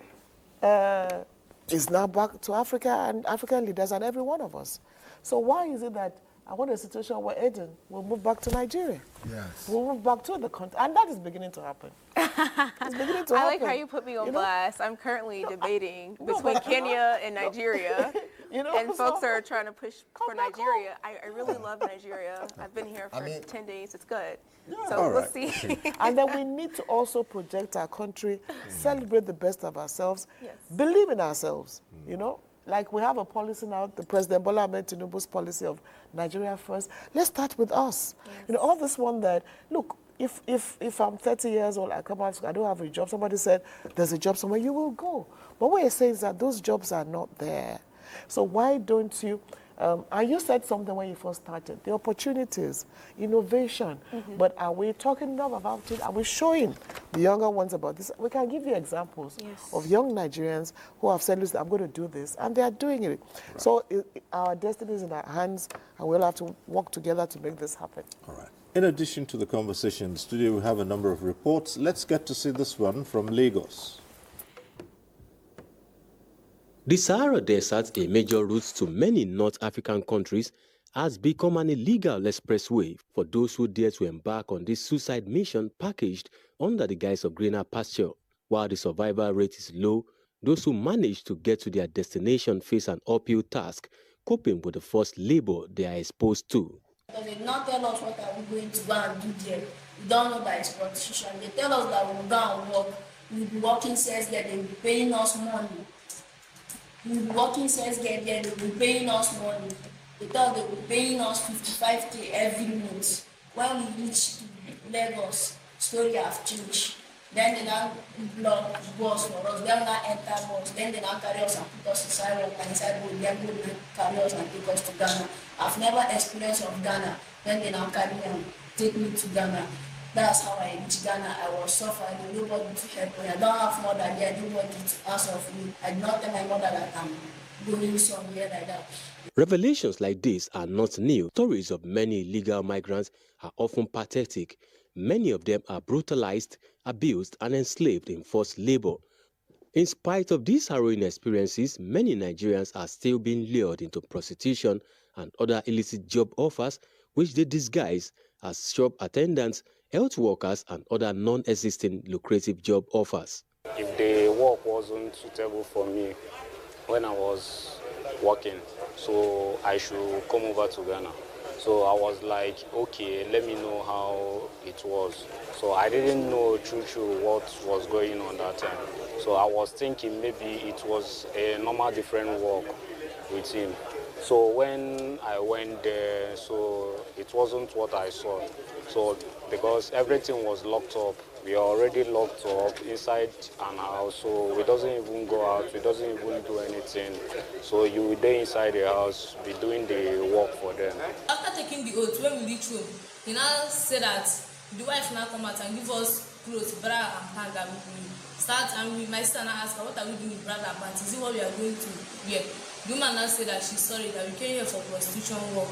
it's now back to Africa and African leaders and every one of us. So why is it that I want a situation where Eden will move back to Nigeria? Yes. We'll move back to the country. And that is beginning to happen. It's beginning to happen. I like how you put me on blast. I'm currently debating between Kenya and Nigeria. And folks are trying to push for Nigeria. I really love Nigeria. I've been here for 10 days. It's good. Yeah. So we'll see. And then we need to also project our country, celebrate the best of ourselves, believe in ourselves, Like we have a policy now, the President Bola Ahmed Tinubu's policy of Nigeria first. Let's start with us. Yes. All this one that, look, if I'm 30 years old, I come out, I don't have a job, somebody said, there's a job somewhere, you will go. But what you're saying is that those jobs are not there. So why don't you, and you said something when you first started, the opportunities, innovation, but are we talking enough about it? Are we showing the younger ones about this? We can give you examples of young Nigerians who have said, listen, I'm going to do this, and they are doing it. Right. So our destiny is in our hands, and we'll have to work together to make this happen. All right. In addition to the conversation in the studio, we have a number of reports. Let's get to see this one from Lagos. The Sahara Desert, a major route to many North African countries, has become an illegal expressway for those who dare to embark on this suicide mission packaged under the guise of greener pasture. While the survival rate is low, those who manage to get to their destination face an uphill task, coping with the forced labor they are exposed to. Because they not tell us what are we going to go and do there. We don't know that it's prostitution. They tell us that we'll go and work. We'll be working sales there, they'll be paying us money. We'll be working sales there, they'll be paying us money. They thought they were paying us 55K every month. When we reach Lagos, story have changed. Then they now block bus for us. Then we now enter bus. Then they now carry us and put us inside rock and inside boat. Then go carry us and take us to Ghana. I've never experienced of Ghana. Then they now carry me and take me to Ghana. That's how I reached Ghana. I was suffering, nobody to help me. I don't have mother there, nobody to ask of me. I did not tell my mother that I'm going somewhere like that. Revelations like this are not new. Stories of many illegal migrants are often pathetic. Many of them are brutalized, abused, and enslaved in forced labor. In spite of these harrowing experiences, many Nigerians are still being lured into prostitution and other illicit job offers, which they disguise as shop attendants, health workers, and other non-existing lucrative job offers. If the work wasn't suitable for me when I was working, so I should come over to Ghana. So I was like, okay, let me know how it was. So I didn't know true what was going on that time. So I was thinking maybe it was a normal different work with him. So when I went there, so it wasn't what I saw. So because everything was locked up, we are already locked up inside an house, so we doesn't even go out, we doesn't even do anything. So you will stay inside the house, be doing the work for them. After taking the oath, when we reach home, he now said that the wife now come out and give us clothes, bra and pants that we start, and my sister now asked her, what are we doing with bra and pants? Is it what we are going to wear? The woman now said that she's sorry that we came here for prostitution work.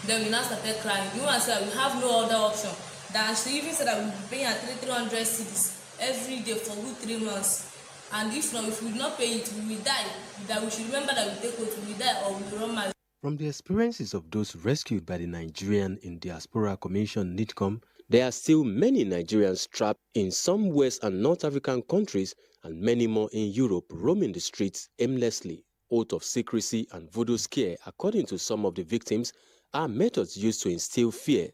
Then we now started crying. The woman said we have no other option. Then she even said that we will be paying her 300 cedis every day for good 3 months. And if not, if we will not pay it, we will die. That we should remember that we take oath, we will die or we will run mad. From the experiences of those rescued by the Nigerian in Diaspora Commission (NIDCOM), there are still many Nigerians trapped in some West and North African countries and many more in Europe roaming the streets aimlessly. Oath of secrecy and voodoo scare, according to some of the victims, are methods used to instill fear,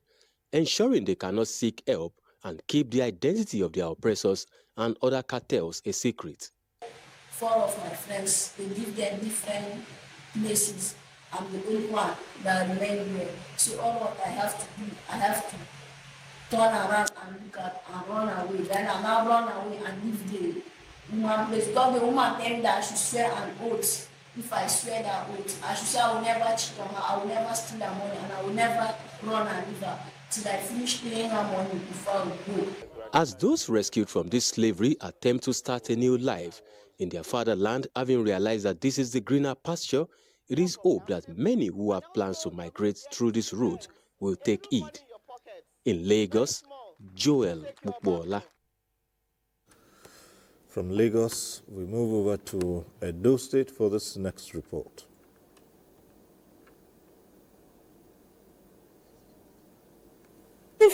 ensuring they cannot seek help and keep the identity of their oppressors and other cartels a secret. 4 of my friends, they give them different places. I'm the only one that remain here. So all what I have to do, I have to turn around and look at and run away. Then I now run away and leave the woman place. Because the woman tell me that I should swear an oath. If I swear that oath, I should say I will never cheat on her, I will never steal her money, and I will never run and leave her till I finish paying her money before I go. As those rescued from this slavery attempt to start a new life in their fatherland, having realized that this is the greener pasture, it is hoped that many who have plans to migrate through this route will take heed. In Lagos, Joel Mukbola. From Lagos, we move over to Edo State for this next report.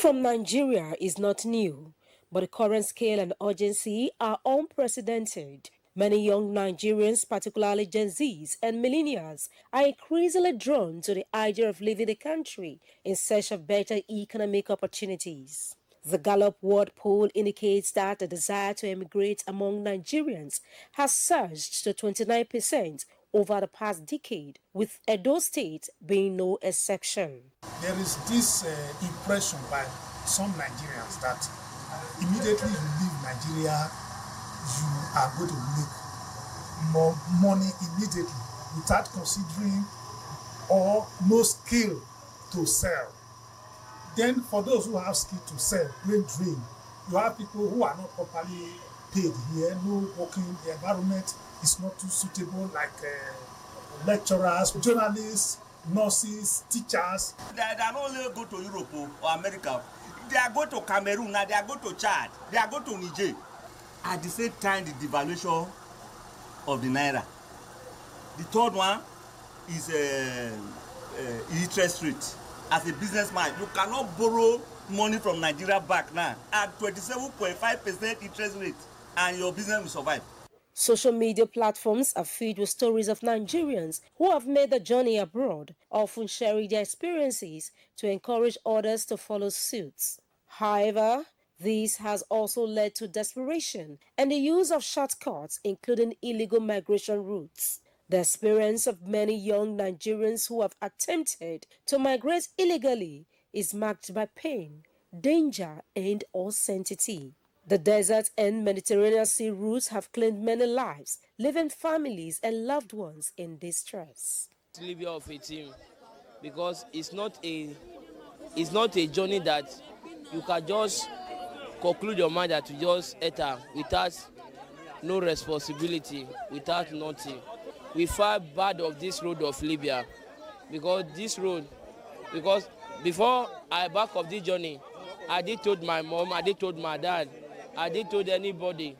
From Nigeria is not new, but the current scale and urgency are unprecedented. Many young Nigerians, particularly Gen Zs and millennials, are increasingly drawn to the idea of leaving the country in search of better economic opportunities. The Gallup World Poll indicates that the desire to emigrate among Nigerians has surged to 29% over the past decade, with Edo State being no exception. There is this impression by some Nigerians that immediately you leave Nigeria, you are going to make more money immediately without considering or no skill to sell. Then for those who have skill to sell, great dream. You have people who are not properly paid here, no working, the environment is not too suitable, like lecturers, journalists, nurses, teachers. They don't only go to Europe or America. They are going to Cameroon, now they are going to Chad, they are going to Niger. At the same time, the devaluation of the Naira. The third one is interest rate. As a businessman, you cannot borrow money from Nigeria back now at 27.5% interest rate, and your business will survive. Social media platforms are filled with stories of Nigerians who have made the journey abroad, often sharing their experiences to encourage others to follow suit. However, this has also led to desperation and the use of shortcuts, including illegal migration routes. The experience of many young Nigerians who have attempted to migrate illegally is marked by pain, danger, and uncertainty. The desert and Mediterranean sea routes have claimed many lives, leaving families and loved ones in distress. Libya of a team, because it's not a journey that you can just conclude your mind that you just enter without no responsibility, without nothing. We find bad of this road of Libya, because this road, because before I back of this journey, I did told my mom, I did told my dad, I did told anybody.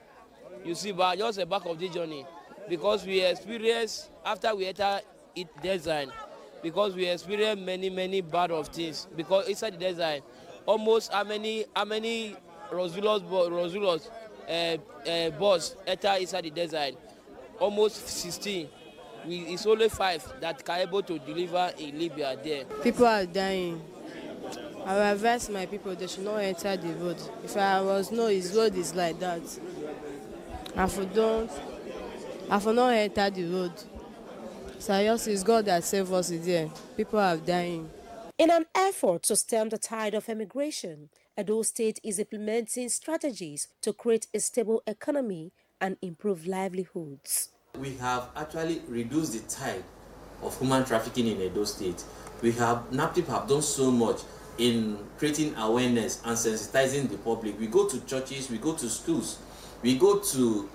You see, but just the back of this journey, because we experience after we enter it desert, because we experience many bad of things. Because inside the desert, almost how many Rosulos boss enter inside the desert, almost 16. It's only 5 that are able to deliver in Libya there. People are dying. I will advise my people they should not enter the road. If I was know his road is like that, I for not enter the road. So yes, it's God that save us there. People are dying. In an effort to stem the tide of emigration, Edo State is implementing strategies to create a stable economy and improve livelihoods. We have actually reduced the tide of human trafficking in Edo State. NAPTIP have done so much in creating awareness and sensitizing the public. We go to churches, we go to schools, we go to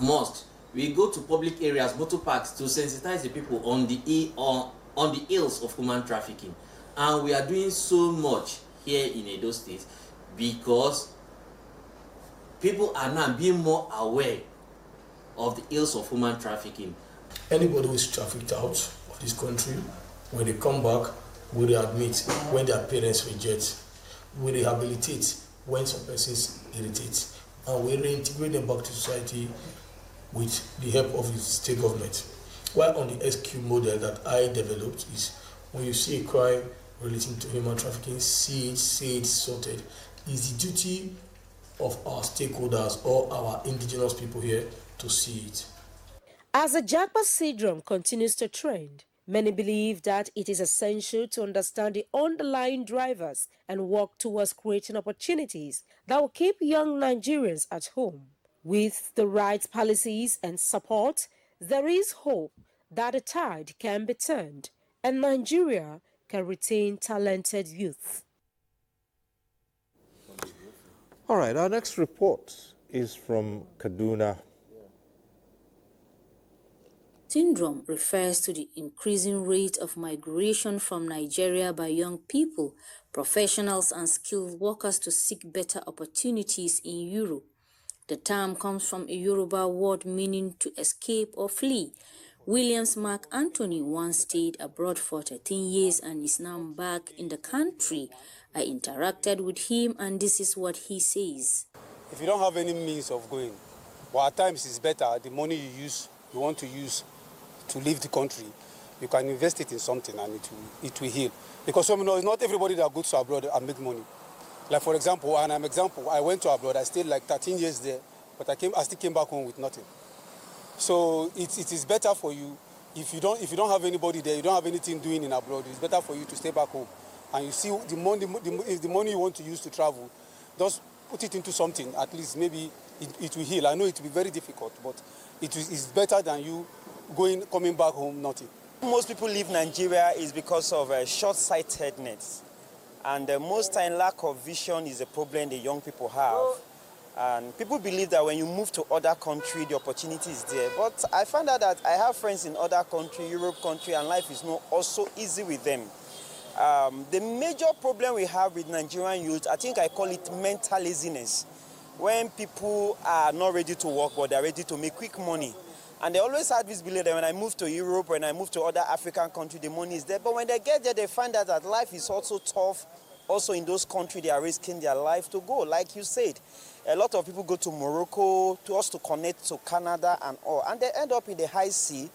mosques, we go to public areas, motor parks, to sensitize the people on the ills of human trafficking. And we are doing so much here in Edo State because people are now being more aware of the ills of human trafficking. Anybody who is trafficked out of this country, when they come back, we readmit when their parents reject, we rehabilitate when some persons irritate, and we reintegrate them back to society with the help of the state government. While on the SQ model that I developed is when you see a crime relating to human trafficking, see it, say it, sorted, is the duty of our stakeholders or our indigenous people here to see it. As the Jagba syndrome continues to trend, many believe that it is essential to understand the underlying drivers and work towards creating opportunities that will keep young Nigerians at home. With the right policies and support, there is hope that the tide can be turned and Nigeria can retain talented youth. All right, our next report is from Kaduna. Syndrome refers to the increasing rate of migration from Nigeria by young people, professionals and skilled workers to seek better opportunities in Europe. The term comes from a Yoruba word meaning to escape or flee. Williams Mark Anthony once stayed abroad for 13 years and is now back in the country. I interacted with him and this is what he says. If you don't have any means of going, well, at times it's better the money you want to use to leave the country, you can invest it in something and it will heal. Because it's not everybody that goes to abroad and make money. Like for example, and I'm example, I went to abroad, I stayed like 13 years there, but I still came back home with nothing. So it is better for you if you don't have anybody there, you don't have anything doing in abroad. It's better for you to stay back home, and you see the money you want to use to travel, just put it into something. At least maybe it will heal. I know it will be very difficult, but it's better than you coming back home nothing. Most people leave Nigeria is because of short-sightedness, and most time lack of vision is a problem the young people have. And people believe that when you move to other countries, the opportunity is there. But I found out that I have friends in other countries, Europe country, and life is not also easy with them. The major problem we have with Nigerian youth, I think I call it mental laziness. When people are not ready to work, but they're ready to make quick money. And they always had this belief that when I move to Europe, when I move to other African countries, the money is there. But when they get there, they find out that life is also tough. Also in those countries, they are risking their life to go, like you said. A lot of people go to Morocco to connect to Canada and all, and they end up in the high sea.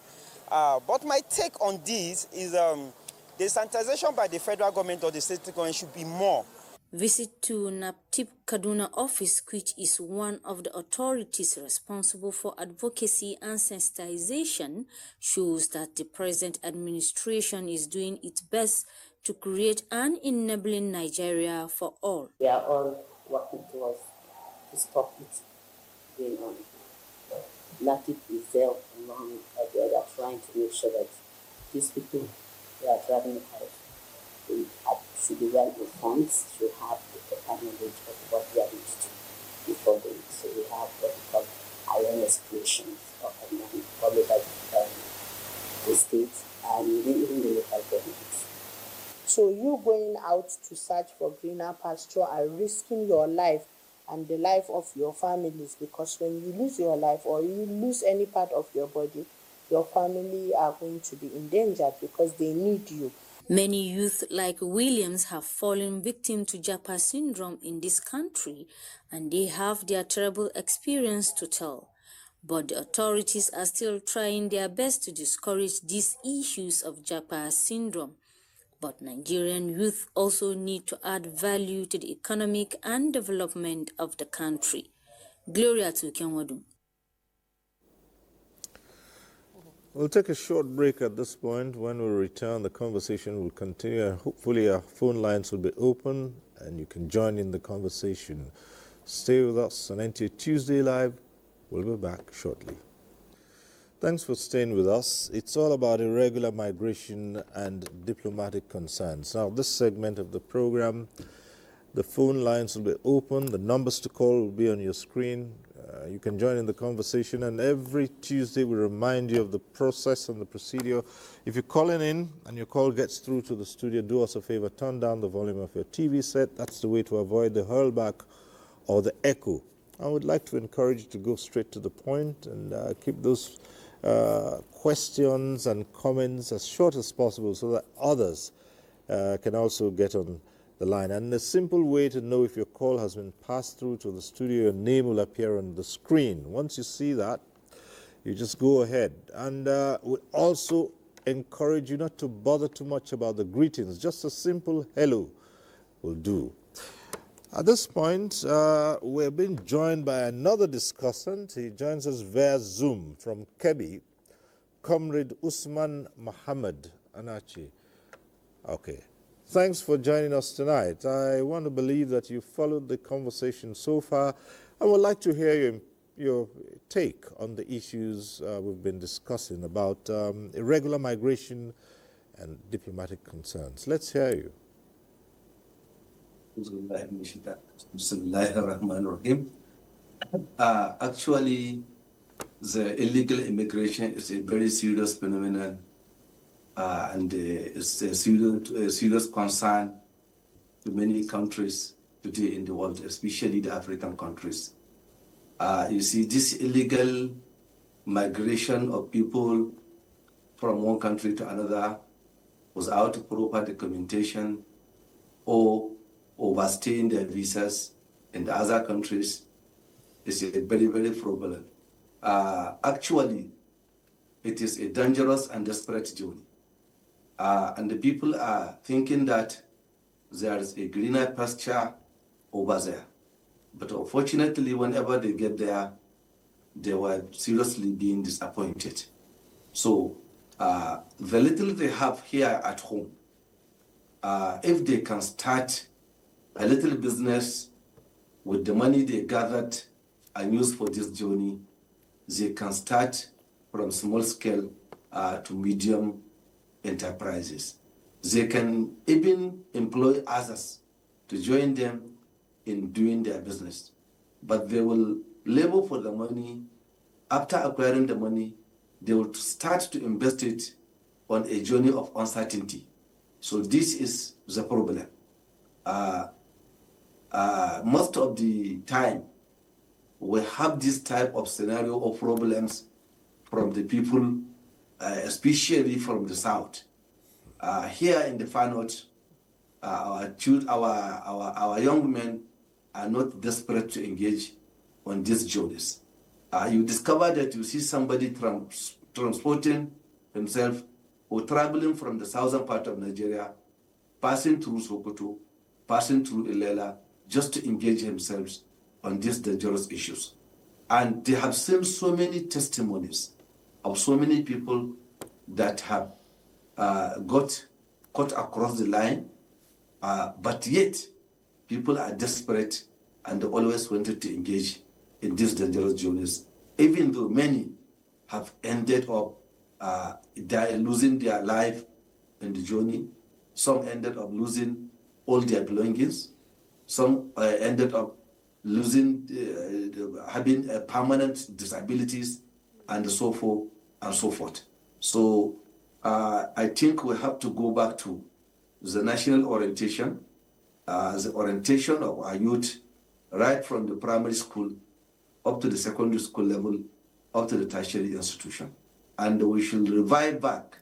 But my take on this is the sanitization by the federal government or the state government should be more. Visit to NAPTIP Kaduna office, which is one of the authorities responsible for advocacy and sensitization, shows that the present administration is doing its best to create an enabling Nigeria for all. We are all working towards to stop it going on. NATIP is there along the other trying to make sure that these people who are driving the cars should be well informed, should have the proper knowledge of what they are going to do before they. So we have what we call awareness creations probably by the state and even the local governments. So you going out to search for greener pasture and risking your life and the life of your families, because when you lose your life or you lose any part of your body, your family are going to be endangered because they need you. Many youth like Williams have fallen victim to Japa syndrome in this country, and they have their terrible experience to tell. But the authorities are still trying their best to discourage these issues of Japa syndrome. But Nigerian youth also need to add value to the economic and development of the country. Gloria to Kenwadu. We'll take a short break at this point. When we return, the conversation will continue, and hopefully our phone lines will be open and you can join in the conversation. Stay with us on NTA Tuesday Live. We'll be back shortly. Thanks for staying with us. It's all about irregular migration and diplomatic concerns. Now, this segment of the program, the phone lines will be open. The numbers to call will be on your screen. You can join in the conversation, and every Tuesday we remind you of the process and the procedure. If you're calling in and your call gets through to the studio, do us a favor, turn down the volume of your TV set. That's the way to avoid the hurlback or the echo. I would like to encourage you to go straight to the point and keep those questions and comments as short as possible so that others can also get on the line. And a simple way to know if your call has been passed through to the studio, your name will appear on the screen. Once you see that, you just go ahead. And we also encourage you not to bother too much about the greetings. Just a simple hello will do. At this point, we're being joined by another discussant. He joins us via Zoom from Kebbi, Comrade Usman Muhammad Anachi. Okay. Thanks for joining us tonight. I want to believe that you followed the conversation so far. I would like to hear your take on the issues we've been discussing about irregular migration and diplomatic concerns. Let's hear you. Actually, the illegal immigration is a very serious phenomenon. And it's a serious concern to many countries today in the world, especially the African countries. You see, this illegal migration of people from one country to another without proper documentation or overstaying their visas in the other countries is a very, very prevalent. Actually, it is a dangerous and desperate journey. And the people are thinking that there is a greener pasture over there. But unfortunately, whenever they get there, they were seriously being disappointed. So the little they have here at home, if they can start a little business with the money they gathered and used for this journey, they can start from small scale to medium enterprises. They can even employ others to join them in doing their business. But they will labor for the money. After acquiring the money, they will start to invest it on a journey of uncertainty. So this is the problem. Most of the time, we have this type of scenario of problems from the people, especially from the south. Here in the far north, our young men are not desperate to engage on these journeys. You discover that you see somebody transporting himself or traveling from the southern part of Nigeria, passing through Sokoto, passing through Ilela, just to engage himself on these dangerous issues. And they have seen so many testimonies of so many people that have got caught across the line, but yet people are desperate and always wanted to engage in these dangerous journeys, even though many have ended up losing their life in the journey. Some ended up losing all their belongings. Some ended up losing, having permanent disabilities, and so forth and so forth. So I think we have to go back to the national orientation, the orientation of our youth, right from the primary school up to the secondary school level, up to the tertiary institution. And we should revive back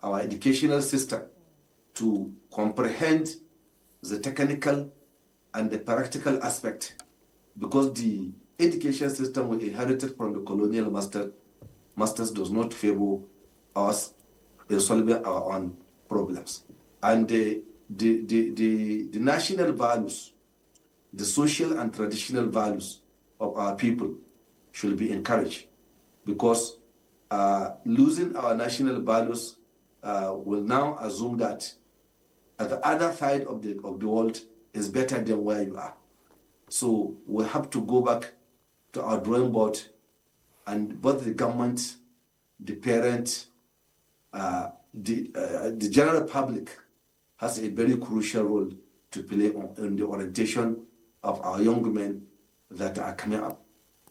our educational system to comprehend the technical and the practical aspect, because the education system we inherited from the colonial masters does not favor us in solving our own problems. And the national values, the social and traditional values of our people should be encouraged, because losing our national values will now assume that at the other side of the world is better than where you are. So we have to go back to our drawing board, and both the government, the parent, the general public has a very crucial role to play in the orientation of our young men that are coming up.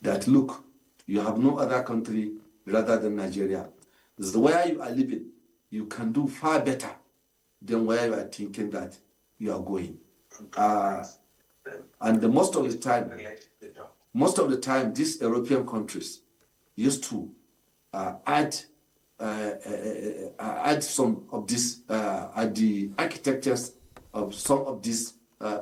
That look, you have no other country rather than Nigeria. This is where you are living. You can do far better than where you are thinking that you are going. And most of the time, these European countries used to add some of this at the architectures of some of these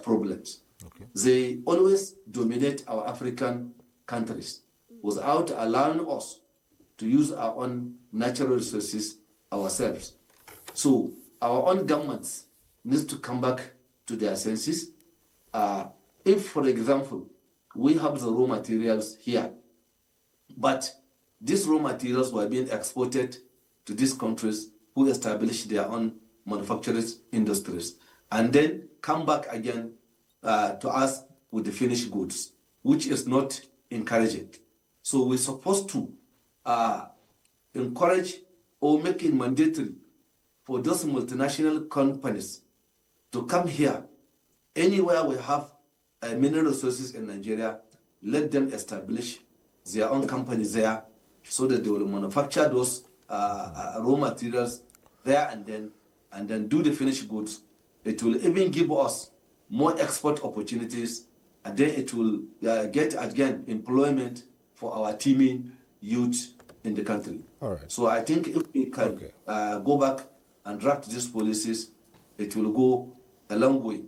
problems. Okay. They always dominate our African countries without allowing us to use our own natural resources ourselves. So our own governments need to come back to their senses. If, for example, we have the raw materials here, but these raw materials were being exported to these countries who established their own manufacturing industries, and then come back again to us with the finished goods, which is not encouraging. So we're supposed to encourage or make it mandatory for those multinational companies to come here. Anywhere we have mineral resources in Nigeria, let them establish their own companies there, so that they will manufacture those raw materials there and then do the finished goods. It will even give us more export opportunities, and then it will get again employment for our teeming youth in the country. All right. So I think if we can go back and draft these policies, it will go a long way,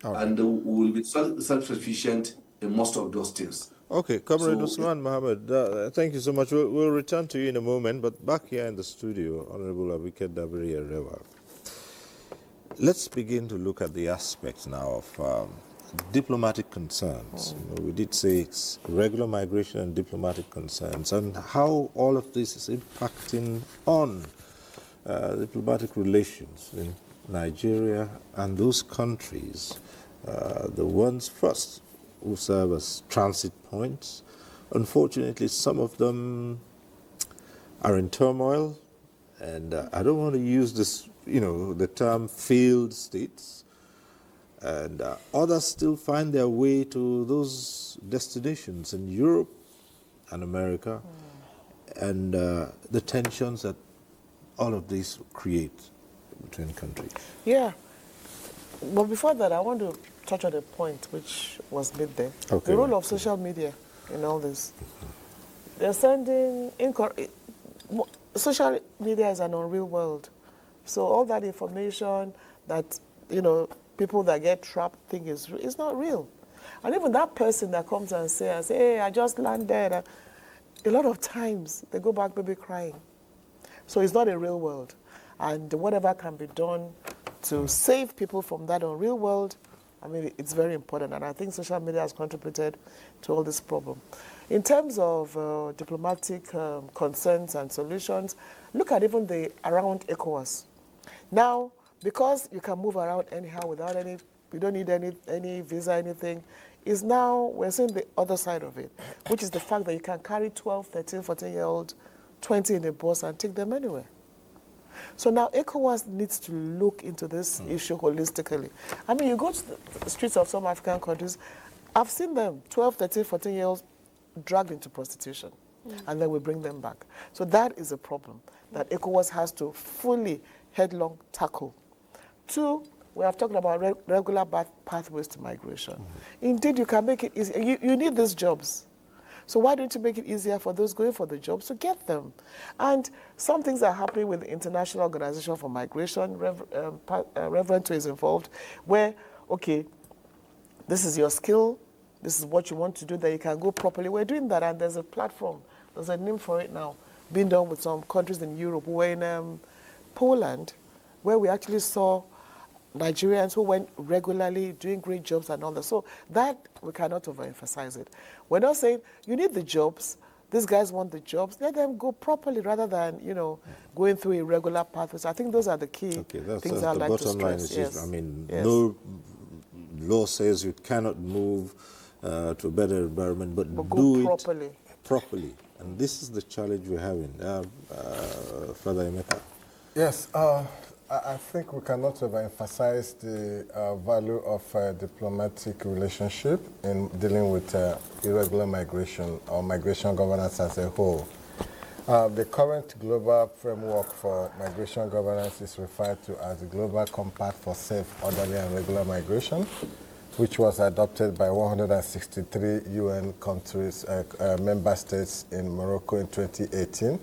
and we will be self-sufficient in most of those things. Okay, Comrade Usman Mohammed, thank you so much. We'll return to you in a moment, but back here in the studio, Honorable Abike Dabiri Irregular. Let's begin to look at the aspects now of diplomatic concerns. You know, we did say it's regular migration and diplomatic concerns, and how all of this is impacting on diplomatic relations in Nigeria and those countries, the ones first who serve as transit points. Unfortunately, some of them are in turmoil, and I don't want to use this, the term failed states, and others still find their way to those destinations in Europe and America, and the tensions that all of these create between countries. Yeah. But before that, I want to touch on a point which was made there. Okay. The role of social media in all this. They're sending social media is an unreal world. So all that information that, people that get trapped think is not real. And even that person that comes and says, hey, I just landed, a lot of times they go back maybe crying. So it's not a real world. And whatever can be done to save people from that unreal world, I mean, it's very important. And I think social media has contributed to all this problem. In terms of diplomatic concerns and solutions, look at even around ECOWAS. Now, because you can move around anyhow without you don't need any visa, anything, is now, we're seeing the other side of it, which is the fact that you can carry 12, 13, 14-year-old, 20 in a bus and take them anywhere. So now ECOWAS needs to look into this issue holistically. I mean, you go to the streets of some African countries, I've seen them, 12, 13, 14-year-olds dragged into prostitution, and then we bring them back. So that is a problem that ECOWAS has to fully, headlong tackle. 2, we have talked about regular pathways to migration. Indeed, you can make it easy. You need these jobs. So why don't you make it easier for those going for the jobs to get them? And some things are happening with the International Organization for Migration. Reverend 2 is involved, where, okay, this is your skill, this is what you want to do, that you can go properly. We're doing that, and there's a platform, there's a name for it now, being done with some countries in Europe. We're in Poland, where we actually saw Nigerians who went regularly doing great jobs and all that. So that, we cannot overemphasize it. We're not saying you need the jobs, these guys want the jobs, let them go properly rather than, going through irregular pathways. I think those are the key things I'd like to stress. Yes. I mean, no law says you cannot move to a better environment, but do it properly. And this is the challenge we're having. Father Emeka. Yes. I think we cannot overemphasize the value of diplomatic relationship in dealing with irregular migration or migration governance as a whole. The current global framework for migration governance is referred to as the Global Compact for Safe, Orderly and Regular Migration, which was adopted by 163 UN countries, member states in Morocco in 2018.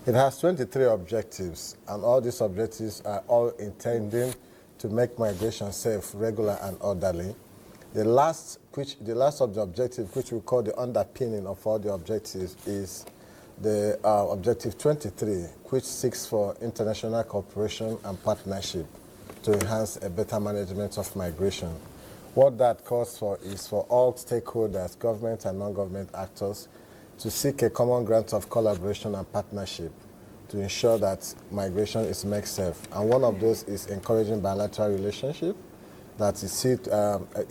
It has 23 objectives, and all these objectives are all intending to make migration safe, regular, and orderly. The last of the objectives, which we call the underpinning of all the objectives, is the objective 23, which seeks for international cooperation and partnership to enhance a better management of migration. What that calls for is for all stakeholders, government and non-government actors, to seek a common ground of collaboration and partnership to ensure that migration is made safe. And one of those is encouraging bilateral relationship, that is it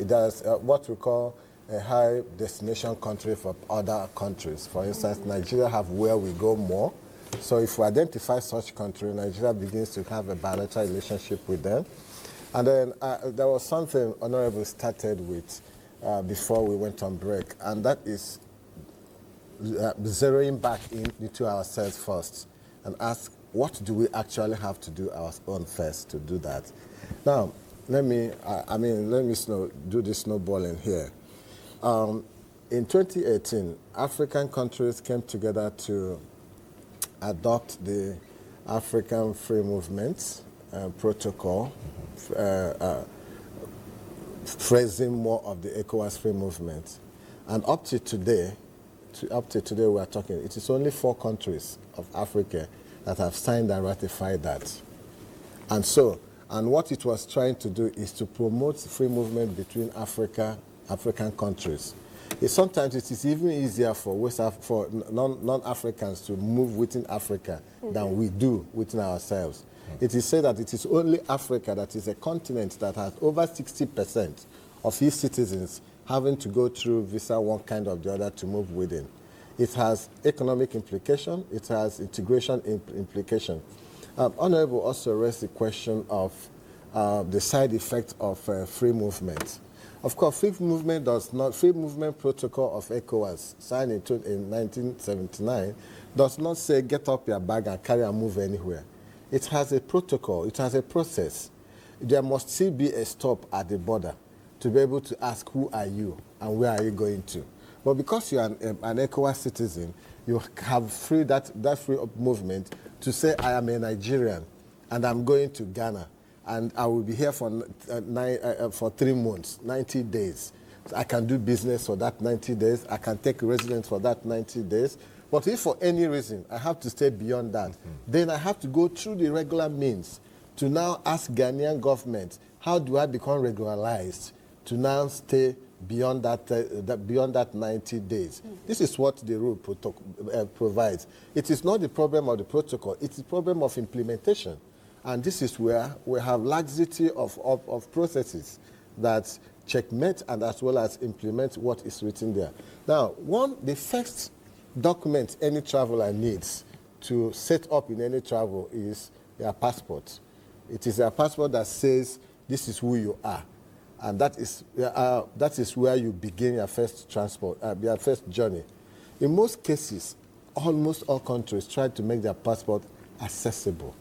does what we call a high destination country for other countries. For instance, Nigeria have where we go more. So if we identify such country, Nigeria begins to have a bilateral relationship with them. And then there was something Honorable started with before we went on break, and that is zeroing back into ourselves first and ask, what do we actually have to do our own first to do that? Now, let me do this snowballing here. In 2018, African countries came together to adopt the African Free Movement Protocol, phrasing more of the ECOWAS Free Movement. And up to today we are talking, it is only 4 countries of Africa that have signed and ratified that. And what it was trying to do is to promote free movement between African countries. Sometimes it is even easier for non-Africans to move within Africa than we do within ourselves. It is said that it is only Africa that is a continent that has over 60% of its citizens having to go through visa one kind or the other to move within. It has economic implication, it has integration implication. Honorable also raised the question of the side effect of free movement. Of course, free movement protocol of ECOWAS, signed in 1979, does not say get up your bag and carry and move anywhere. It has a protocol, it has a process. There must still be a stop at the border to be able to ask who are you and where are you going to. But because you are an ECOWAS citizen, you have that free movement to say I am a Nigerian and I'm going to Ghana and I will be here for 3 months, 90 days. I can do business for that 90 days. I can take residence for that 90 days. But if for any reason I have to stay beyond that, then I have to go through the regular means to now ask Ghanaian government, how do I become regularized to now stay beyond that 90 days? This is what the rule provides. It is not the problem of the protocol, it's the problem of implementation. And this is where we have laxity of processes that checkmate and as well as implement what is written there. Now, the first document any traveler needs to set up in any travel is their passport. It is a passport that says this is who you are, and that is where you begin your first your first journey. In most cases, almost all countries try to make their passport accessible.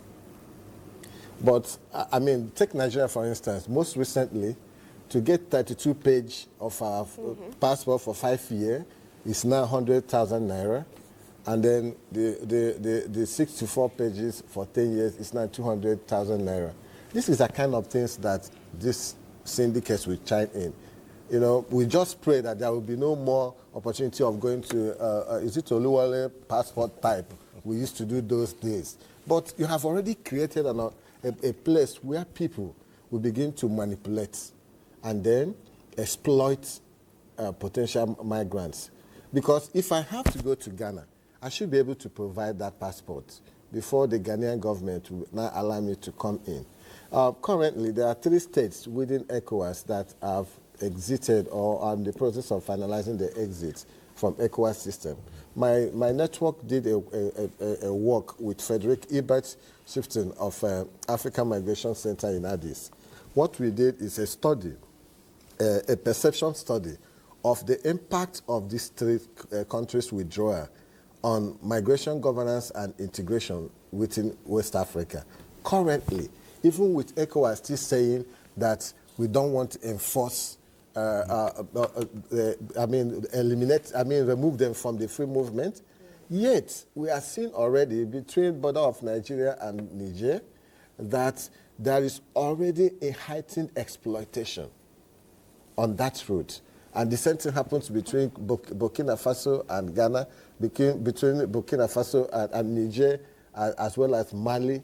But I mean, take Nigeria for instance. Most recently, to get 32-page of our passport for 5 years is now 100,000 naira. And then the 64 pages for 10 years is now 200,000 naira. This is the kind of things that these syndicates will chime in. You know, we just pray that there will be no more opportunity of going to, is it Oluwale passport type? We used to do those days. But you have already created a place where people will begin to manipulate and then exploit potential migrants. Because if I have to go to Ghana, I should be able to provide that passport before the Ghanaian government will now allow me to come in. Currently, there are 3 states within ECOWAS that have exited or are in the process of finalizing the exit from ECOWAS system. My network did a work with Frederick Ebert Shifton of African Migration Center in Addis. What we did is a study, a perception study of the impact of these 3 countries' withdrawal on migration governance and integration within West Africa. Currently, even with ECOWAS still saying that we don't want to enforce, remove them from the free movement, yet we are seeing already between border of Nigeria and Niger that there is already a heightened exploitation on that route. And the same thing happens between Burkina Faso and Ghana, between Burkina Faso and Niger, as well as Mali,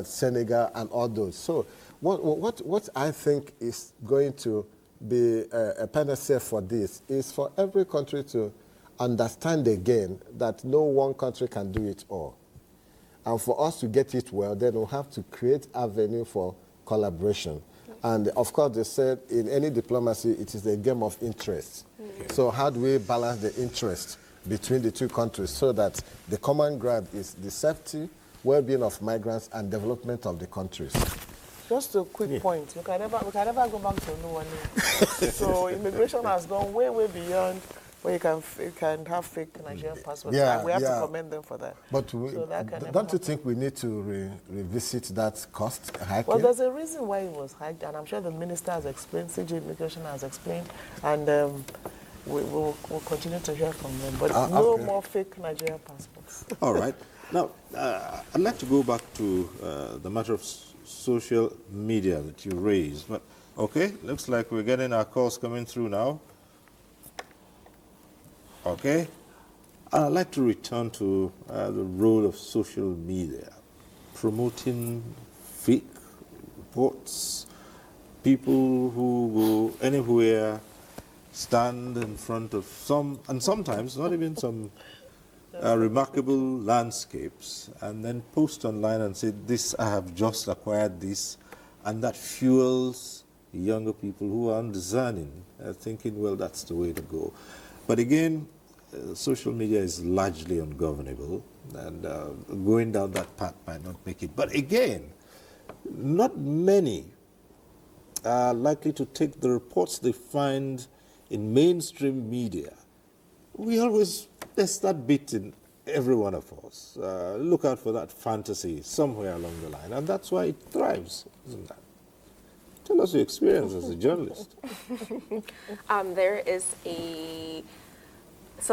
Senegal, and all those. So what I think is going to be a panacea for this is for every country to understand again that no one country can do it all. And for us to get it well, then we'll have to create avenue for collaboration. And of course, they said in any diplomacy, it is a game of interest. So how do we balance the interest between the 2 countries so that the common ground is the safety, well-being of migrants and development of the countries? Just a quick point. We can never go back to no one. So immigration has gone way, way beyond where you can have fake Nigerian passports. And we have to commend them for that. But don't you think we need to revisit that cost hiking? Well, there's a reason why it was hiked, and I'm sure the minister has explained, CG Immigration has explained, and we'll continue to hear from them. But no more fake Nigerian passports. All right. Now, I'd like to go back to the matter of social media that you raised. But, okay, looks like we're getting our calls coming through now. Okay. I'd like to return to the role of social media, promoting fake reports, people who go anywhere, stand in front of some, and sometimes not even some remarkable landscapes, and then post online and say, this, I have just acquired this, and that fuels younger people who are undiscerning, thinking, well, that's the way to go. But again, social media is largely ungovernable, and going down that path might not make it. But again, not many are likely to take the reports they find in mainstream media. There's that bit in every one of us. Look out for that fantasy somewhere along the line, and that's why it thrives, isn't that? Tell us your experience as a journalist.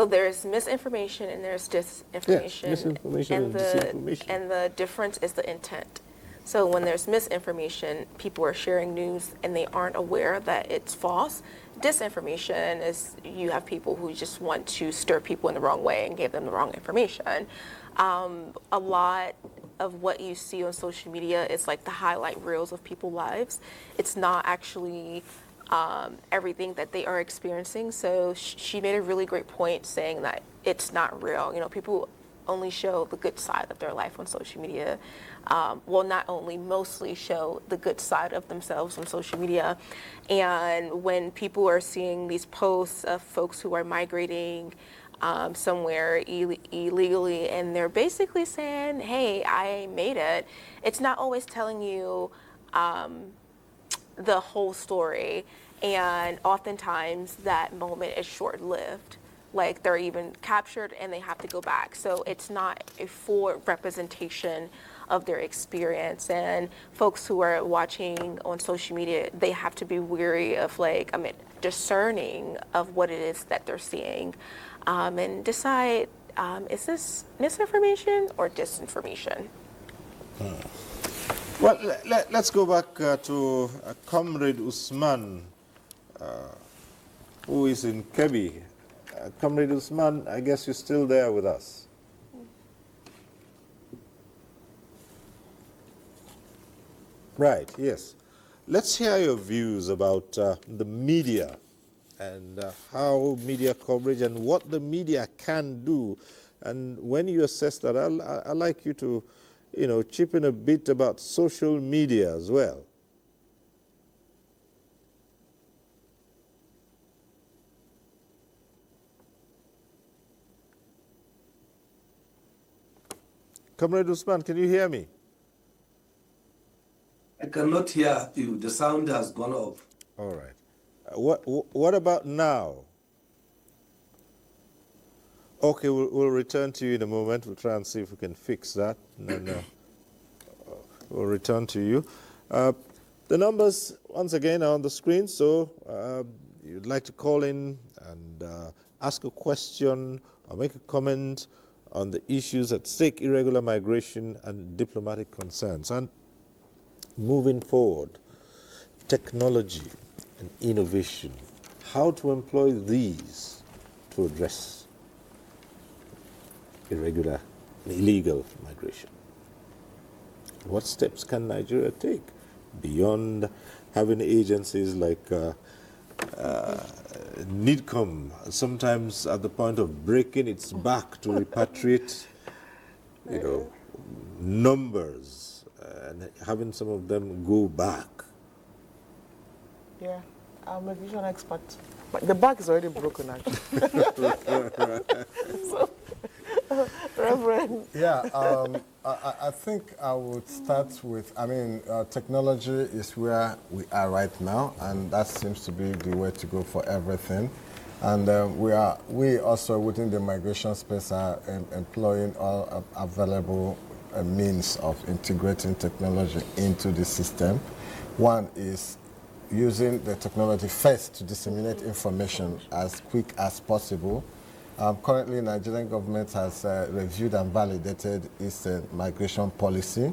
There's misinformation and there's disinformation. Yes, misinformation and disinformation. And the difference is the intent. So when there's misinformation, people are sharing news and they aren't aware that it's false. Disinformation is you have people who just want to stir people in the wrong way and give them the wrong information. A lot of what you see on social media is like the highlight reels of people's lives. It's not actually everything that they are experiencing. So she made a really great point saying that it's not real. You know, people only show the good side of their life on social media. Not only, mostly show the good side of themselves on social media. And when people are seeing these posts of folks who are migrating somewhere illegally, and they're basically saying, hey, I made it, it's not always telling you the whole story. And oftentimes that moment is short-lived. Like, they're even captured and they have to go back. So it's not a full representation of their experience. And folks who are watching on social media, they have to be wary of, discerning of what it is that they're seeing, and decide, is this misinformation or disinformation? Well, let's go back to Comrade Usman, who is in Kebbi. Comrade Usman, I guess you're still there with us. Right, yes. Let's hear your views about the media and how media coverage and what the media can do. And when you assess that, I'd like you to, chip in a bit about social media as well. Comrade Usman, can you hear me? I cannot hear you. The sound has gone off. All right. What about now? Okay, we'll return to you in a moment. We'll try and see if we can fix that, and then we'll return to you. The numbers, once again, are on the screen, so you'd like to call in and ask a question or make a comment on the issues at stake, irregular migration and diplomatic concerns. And moving forward, technology and innovation, how to employ these to address irregular and illegal migration. What steps can Nigeria take beyond having agencies like NIDCOM, sometimes at the point of breaking its back to repatriate, numbers, and having some of them go back? Yeah, I'm a vision expert. But the back is already broken, actually. So, Reverend. Yeah, I think I would start with, technology is where we are right now, and that seems to be the way to go for everything. And we also within the migration space are employing all available means of integrating technology into the system. One is using the technology first to disseminate information as quick as possible. Currently, Nigerian government has reviewed and validated its migration policy,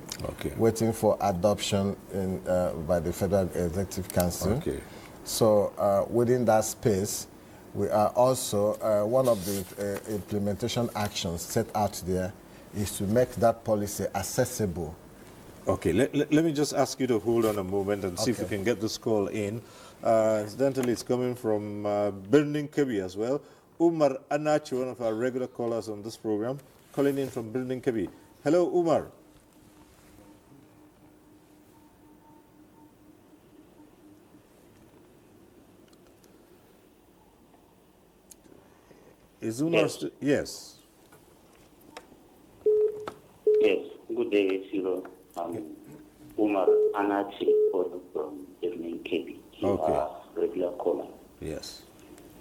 waiting for adoption by the Federal Executive Council. Okay. So within that space, we are also, one of the implementation actions set out there is to make that policy accessible. Okay, let me just ask you to hold on a moment and see if we can get this call in. Incidentally, it's coming from Birnin Kebbi as well. Umar Anachi, one of our regular callers on this program, calling in from Birnin Kebbi. Hello, Umar. Is Umar still? Yes. Yes, good day, Ciro. Umar Anachi from Birnin Kebbi. You are regular caller. Yes.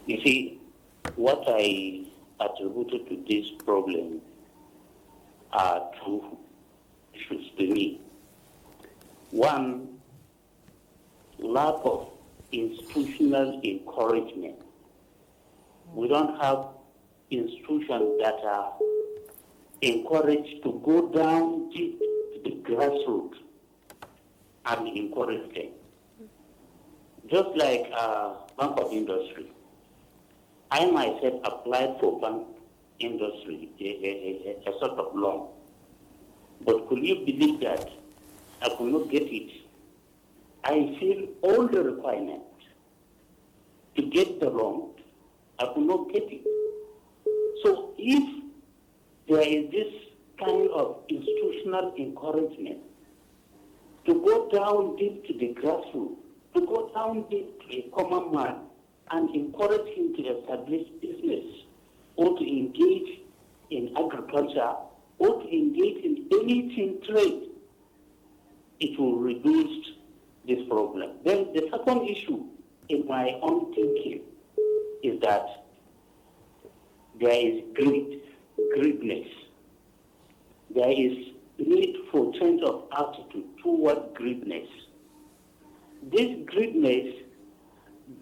You see, what I attributed to this problem are two issues to me. One, lack of institutional encouragement. We don't have institutions that are encouraged to go down deep to the grassroots and encourage them. Just like Bank of Industry. I myself applied for bank industry, a sort of loan. But could you believe that I could not get it? I filled all the requirements to get the loan. I could not get it. So if there is this kind of institutional encouragement to go down deep to the grassroots, to go down deep to a common man and encourage him to establish business or to engage in agriculture or to engage in anything trade. It will reduce this problem. Then the second issue in my own thinking is that there is greediness. There is need for change of attitude toward greediness. This greediness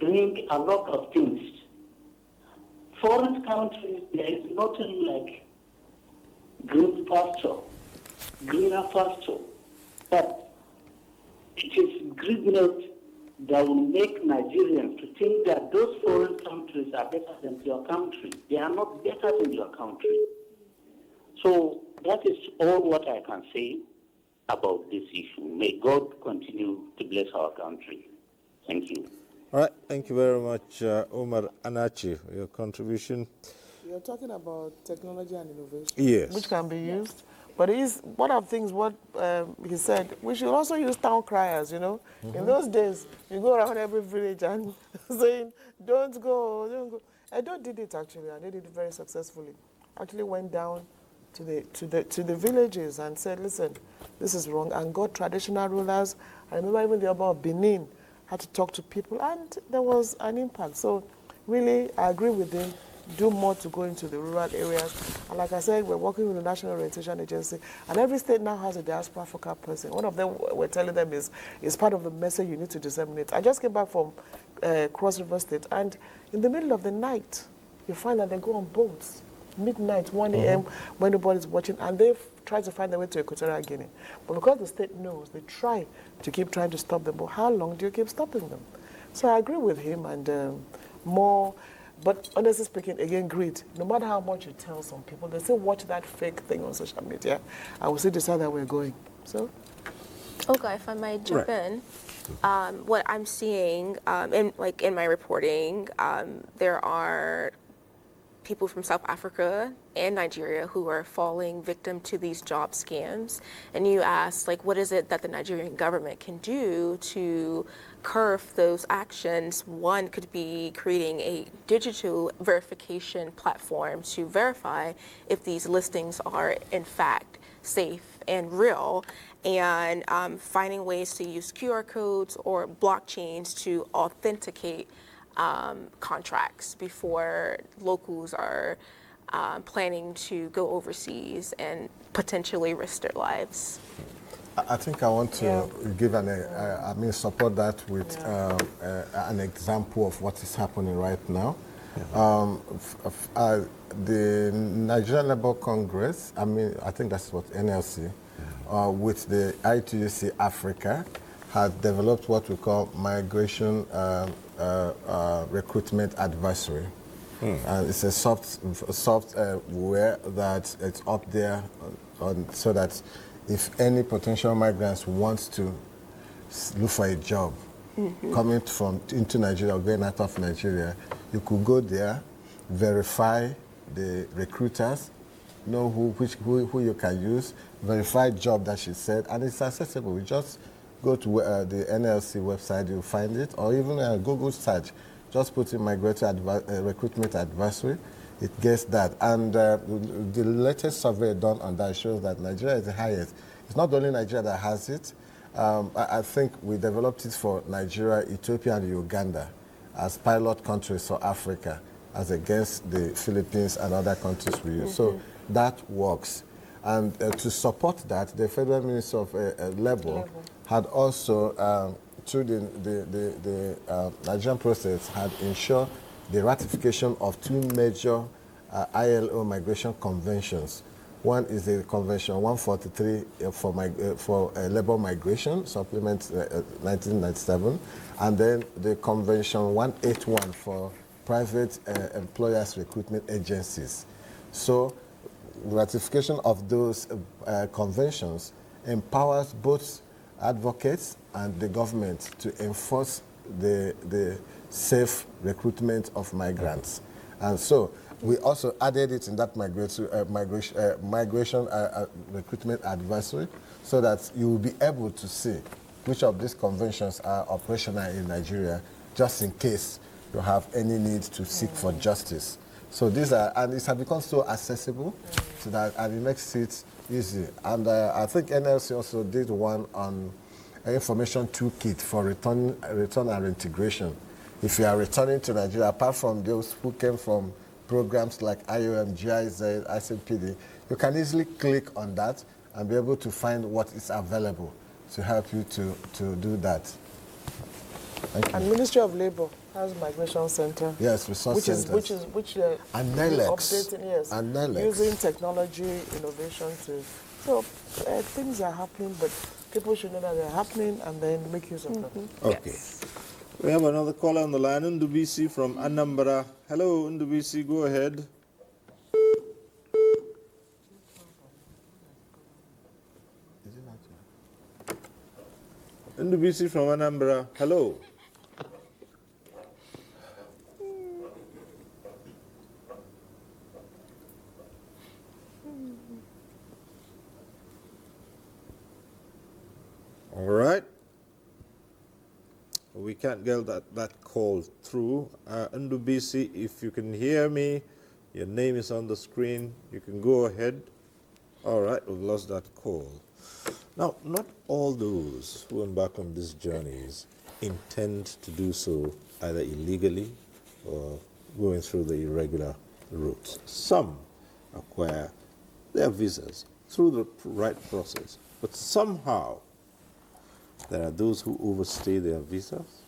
brings a lot of things. Foreign countries, there is nothing like green pasture, greener pasture. But it is greediness that will make Nigerians to think that those foreign countries are better than your country. They are not better than your country. So that is all what I can say about this issue. May God continue to bless our country. Thank you. All right, thank you very much, Omar Anachi, for your contribution. You're talking about technology and innovation. Yes. Which can be used. But it is one of the things what he said, we should also use town criers, you know. In those days, you go around every village and saying, don't go, don't go. Edo did it actually, and they did it very successfully. Actually went down to the villages and said, listen, this is wrong, and got traditional rulers. I remember even the Oba of Benin had to talk to people, and there was an impact. So really, I agree with him. Do more to go into the rural areas. And like I said, we're working with the National Orientation Agency, and every state now has a diaspora focal person. One of them, we're telling them, is part of the message you need to disseminate. I just came back from Cross River State, and in the middle of the night, you find that they go on boats, midnight, 1 a.m., when nobody's watching, and they've tried to find their way to Equatorial Guinea. But because the state knows, they try to keep trying to stop them. But how long do you keep stopping them? So I agree with him, and more. But honestly speaking, again, greed. No matter how much you tell some people, they still watch that fake thing on social media, and we still decide that we're going. So, okay, if I might jump in, what I'm seeing, in my reporting, there are people from South Africa and Nigeria who are falling victim to these job scams. And you asked, what is it that the Nigerian government can do to curb those actions? One could be creating a digital verification platform to verify if these listings are in fact safe and real, and finding ways to use QR codes or blockchains to authenticate contracts before locals are planning to go overseas and potentially risk their lives. I think I want to give support that with an example of what is happening right now. The Nigerian Labour Congress, I think that's what NLC, with the ITUC Africa, has developed what we call Migration Recruitment Advisory. And it's a software that it's up there so that if any potential migrants wants to look for a job coming into Nigeria or going out of Nigeria, you could go there, verify the recruiters, know who you can use, verify job that she said, and it's accessible. You just go to the NLC website, you'll find it, or even a Google search. Just put in Migratory Recruitment Advisory, it gets that. And the latest survey done on that shows that Nigeria is the highest. It's not only Nigeria that has it. I think we developed it for Nigeria, Ethiopia, and Uganda as pilot countries for Africa, as against the Philippines and other countries we use. So that works. And to support that, the Federal Ministry of Labour had also, through the Nigerian process, had ensured the ratification of two major ILO migration conventions. One is the Convention 143 for labor migration, supplement 1997, and then the Convention 181 for private employers recruitment agencies. So ratification of those conventions empowers both advocates and the government to enforce the safe recruitment of migrants. And so We also added it in that migration recruitment advisory so that you will be able to see which of these conventions are operational in Nigeria, just in case you have any need to seek for justice. So these are, and it has become so accessible so that, and it makes it easy. And I think NLC also did one on an information toolkit for return and reintegration. If you are returning to Nigeria, apart from those who came from programs like IOM, GIZ, ICPD, you can easily click on that and be able to find what is available to help you to do that. Thank you. And Ministry of Labour has Migration Center. Yes, resource centers. Which and NELEX. Updating, yes. And NELEX. Using technology, innovation to... So things are happening, but people should know that they're happening and then make use of them. Okay. Yes. We have another caller on the line, Ndubisi from Anambra. Hello, Ndubisi, go ahead. Ndubisi from Anambra, hello. All right. We can't get that call through. Ndubisi, if you can hear me, your name is on the screen. You can go ahead. All right, we've lost that call. Now, not all those who embark on these journeys intend to do so either illegally or going through the irregular routes. Some acquire their visas through the right process, but somehow there are those who overstay their visas,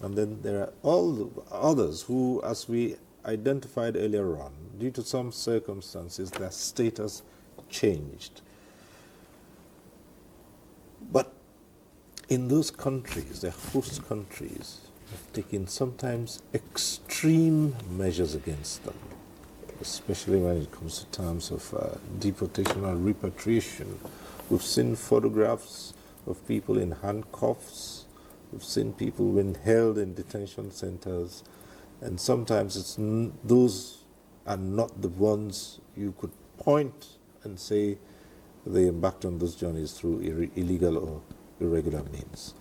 and then there are all the others who, as we identified earlier on, due to some circumstances, their status changed. But in those countries, the host countries have taken sometimes extreme measures against them, especially when it comes to terms of deportation or repatriation. We've seen photographs of people in handcuffs. We've seen people being held in detention centers. And sometimes it's those are not the ones you could point and say they embarked on those journeys through illegal or irregular means.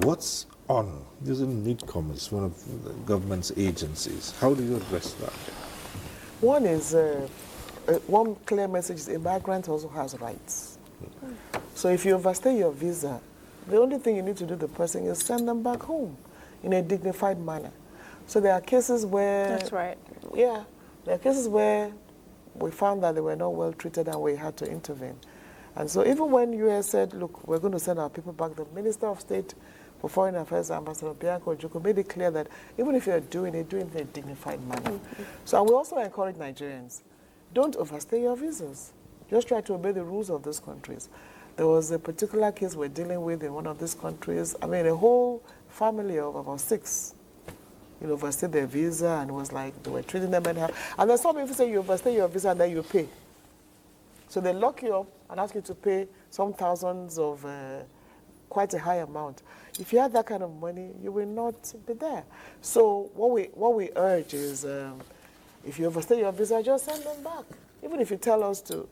What's on? This is NIDCOM, one of the government's agencies. How do you address that? One is, one clear message is a migrant also has rights. So if you overstay your visa, the only thing you need to do to the person is send them back home in a dignified manner. So there are cases where... That's right. Yeah, there are cases where we found that they were not well treated and we had to intervene. And so even when US said, look, we're going to send our people back, the Minister of State for Foreign Affairs, Ambassador Bianco Ojukwu, made it clear that even if you're doing it in a dignified manner. So and we also encourage Nigerians, don't overstay your visas. Just try to obey the rules of those countries. There was a particular case we're dealing with in one of these countries. I mean, a whole family of about 6, overstayed their visa, and it was like they were treating them anyhow. And then some people say you overstay your visa and then you pay. So they lock you up and ask you to pay some thousands of quite a high amount. If you have that kind of money, you will not be there. So what we urge is, if you overstay your visa, just send them back. Even if you tell us to,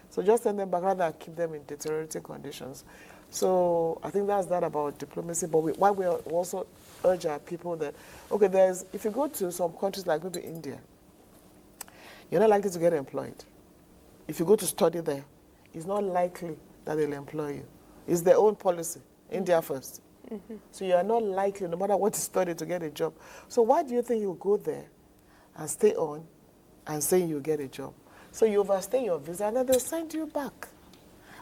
so just send them back rather than keep them in deteriorating conditions. So I think that's that about diplomacy. But why we also urge our people that, okay, if you go to some countries like maybe India, you're not likely to get employed. If you go to study there, it's not likely that they'll employ you. It's their own policy, India first. So you are not likely, no matter what you study, to get a job. So why do you think you'll go there and stay on and say you'll get a job? So you overstay your visa and then they'll send you back.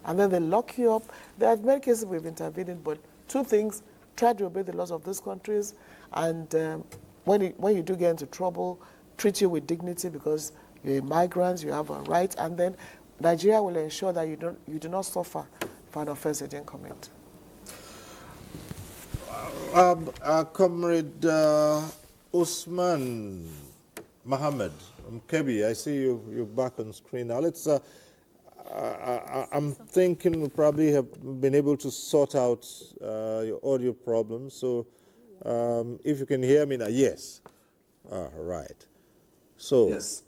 And then they lock you up. There are many cases we've intervened in, but 2 things: try to obey the laws of those countries, and when you do get into trouble, treat you with dignity because you're a migrant, you have a right, and then Nigeria will ensure that you do not suffer for an offense you didn't commit. Comrade Usman Mohammed Kebi, I see you're back on screen now. Let's. I'm thinking we probably have been able to sort out your audio problems. So if you can hear me now, yes. All right. So, Yes.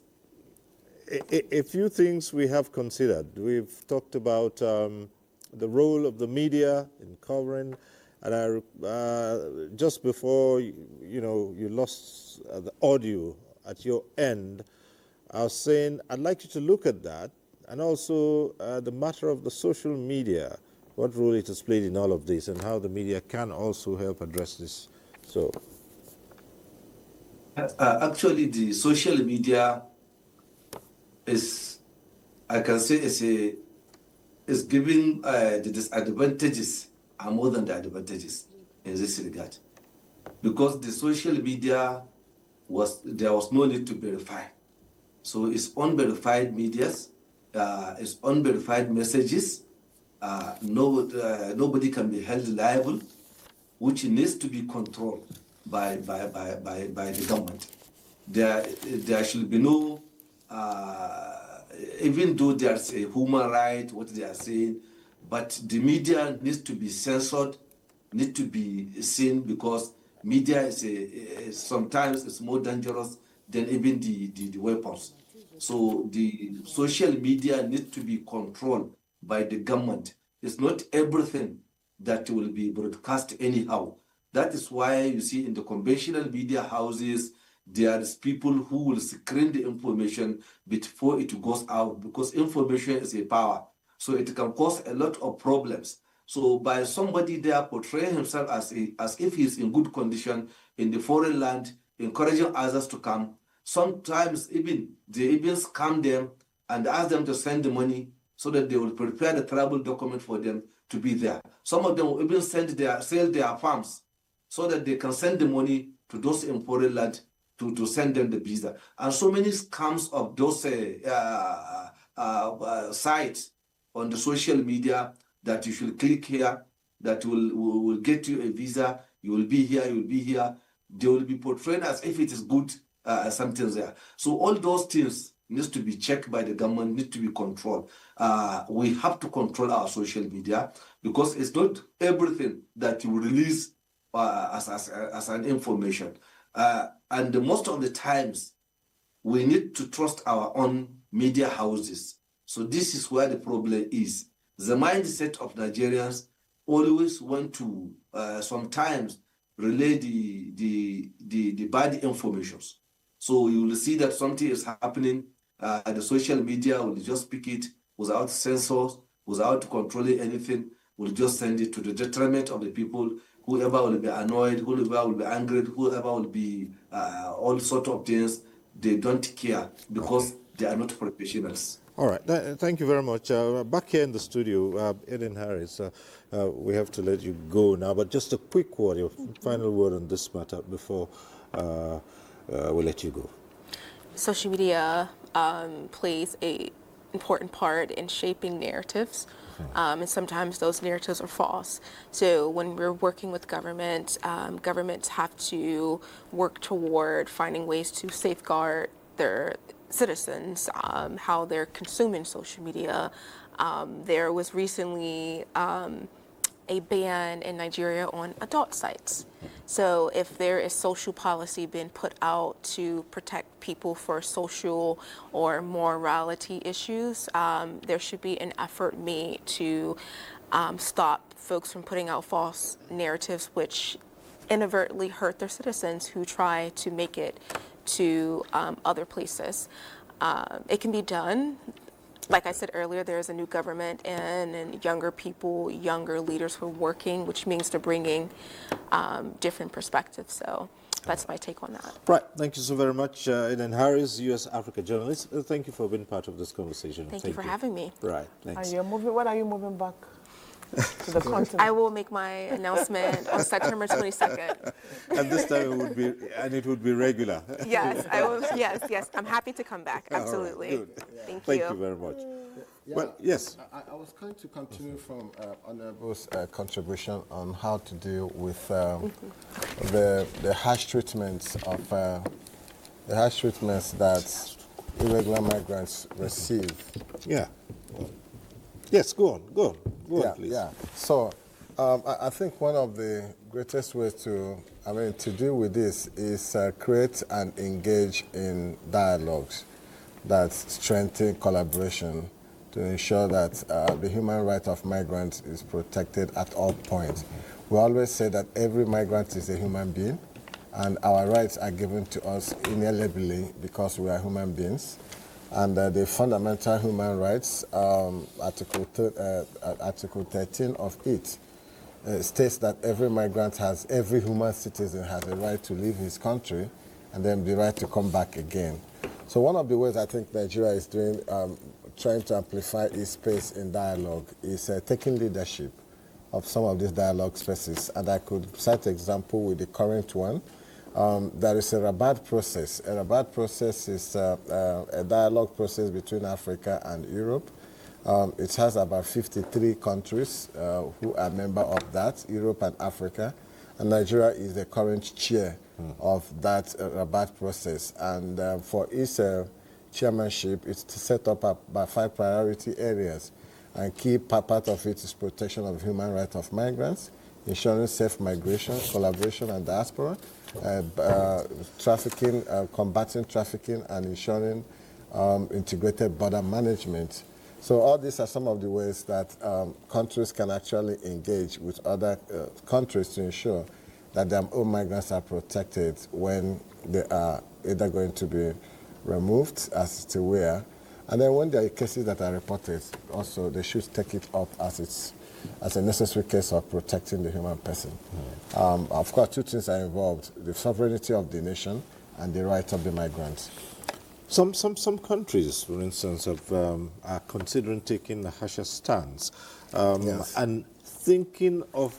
a few things we have considered. We've talked about the role of the media in covering, and just before you lost the audio at your end, I was saying I'd like you to look at that, and also the matter of the social media, what role it has played in all of this, and how the media can also help address this. So, actually, the social media is, I can say, is giving the disadvantages are more than the advantages in this regard, because the social media there was no need to verify. So it's unverified medias, it's unverified messages. Nobody can be held liable, which needs to be controlled by the government. There should be no, even though there's a human right, what they are saying, but the media needs to be censored, need to be seen, because media is sometimes it's more dangerous than even the weapons. So the social media needs to be controlled by the government. It's not everything that will be broadcast anyhow. That is why you see in the conventional media houses, there's people who will screen the information before it goes out, because information is a power. So it can cause a lot of problems. So by somebody there portraying himself as if he's in good condition in the foreign land, encouraging others to come, sometimes they even scam them and ask them to send the money so that they will prepare the travel document for them to be there. Some of them will even sell their farms so that they can send the money to those in foreign land to send them the visa. And so many scams of those sites on the social media that you should click here, that will get you a visa, you will be here, they will be portrayed as if it is good, something there. So all those things needs to be checked by the government, need to be controlled. We have to control our social media, because it's not everything that you release as an information. And most of the times, we need to trust our own media houses. So this is where the problem is. The mindset of Nigerians always want to sometimes relay the bad informations. So you will see that something is happening, the social media will just pick it without censors, without controlling anything, will just send it to the detriment of the people. Whoever will be annoyed, whoever will be angry, whoever will be all sorts of things, they don't care, because they are not professionals. All right, thank you very much. Back here in the studio, Eden Harris, we have to let you go now, but just a quick word, your final word on this matter before we let you go. Social media plays an important part in shaping narratives, and sometimes those narratives are false. So when we're working with government, governments have to work toward finding ways to safeguard their citizens, how they're consuming social media. There was recently a ban in Nigeria on adult sites. So if there is social policy being put out to protect people for social or morality issues, there should be an effort made to stop folks from putting out false narratives which inadvertently hurt their citizens who try to make it to other places. It can be done. Like I said earlier, there's a new government and younger people, younger leaders who are working, which means they're bringing different perspectives. So that's my take on that. Right. Thank you so very much, Eden Harris, U.S. Africa journalist. Thank you for being part of this conversation. Thank you for having me. Right. Thanks. When are you moving back to the continent? I will make my announcement on September 22nd. And this time it would be regular. Yes, I will. Yes. I'm happy to come back. Absolutely. All right, good. Thank you very much. Yeah, well, yes. I was going to continue from Honorable's contribution on how to deal with the harsh treatments of that irregular migrants receive. Yeah. Yes, go on, please. Yeah. So, I think one of the greatest ways to deal with this is create and engage in dialogues that strengthen collaboration to ensure that the human right of migrants is protected at all points. We always say that every migrant is a human being, and our rights are given to us inalienably because we are human beings. And the fundamental human rights, Article 13 of it, states that every human citizen has a right to leave his country and then the right to come back again. So one of the ways I think Nigeria is doing, trying to amplify its space in dialogue is taking leadership of some of these dialogue spaces. And I could cite an example with the current one. There is a Rabat process. A Rabat process is a dialogue process between Africa and Europe. It has about 53 countries who are member of that, Europe and Africa. And Nigeria is the current chair of that Rabat process. And for its chairmanship, it's to set up about 5 priority areas. And key part of it is protection of human rights of migrants, ensuring safe migration, collaboration and diaspora, trafficking, combating trafficking, and ensuring integrated border management. So all these are some of the ways that countries can actually engage with other countries to ensure that their own migrants are protected when they are either going to be removed as it were. And then when there are cases that are reported, also they should take it up as a necessary case of protecting the human person. Of course, 2 things are involved: the sovereignty of the nation and the rights of the migrants. Some countries, for instance, are considering taking a harsher stance and thinking of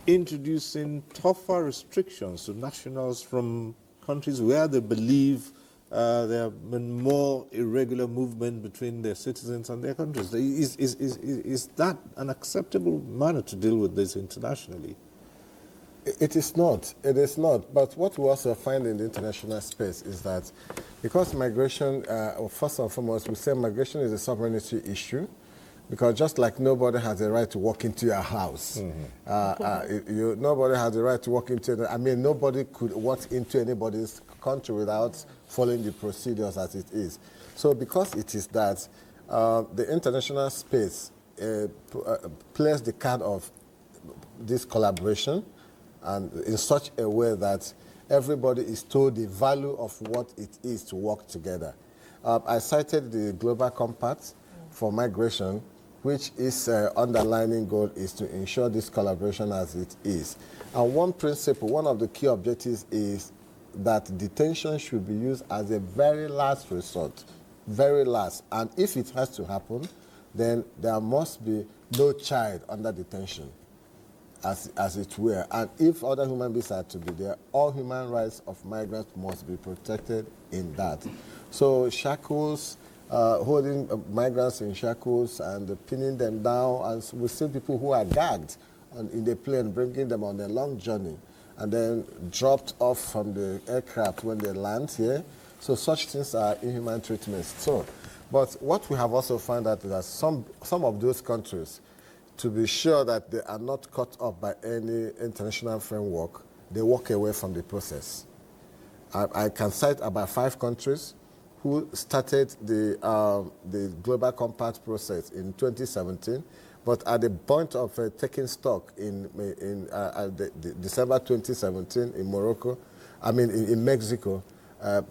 introducing tougher restrictions to nationals from countries where they believe there have been more irregular movement between their citizens and their countries. Is that an acceptable manner to deal with this internationally? It is not. It is not. But what we also find in the international space is that because migration, first and foremost, we say migration is a sovereignty issue, because just like nobody has a right to walk into your house, nobody has the right to walk into, nobody could walk into anybody's country without following the procedures as it is. So because it is that, the international space plays the card of this collaboration, and in such a way that everybody is told the value of what it is to work together. I cited the Global Compact for migration, which is underlining goal is to ensure this collaboration as it is. And one principle, one of the key objectives is that detention should be used as a very last resort, very last. And if it has to happen, then there must be no child under detention, as it were. And if other human beings are to be there, all human rights of migrants must be protected in that. So shackles, holding migrants in shackles and pinning them down, and we see people who are gagged in the plane, bringing them on a long journey, and then dropped off from the aircraft when they land here. So such things are inhuman treatments. So, but what we have also found out is that some of those countries, to be sure that they are not caught up by any international framework, they walk away from the process. I can cite about 5 countries who started the Global Compact process in 2017, but at the point of taking stock in December 2017 in Morocco, in Mexico,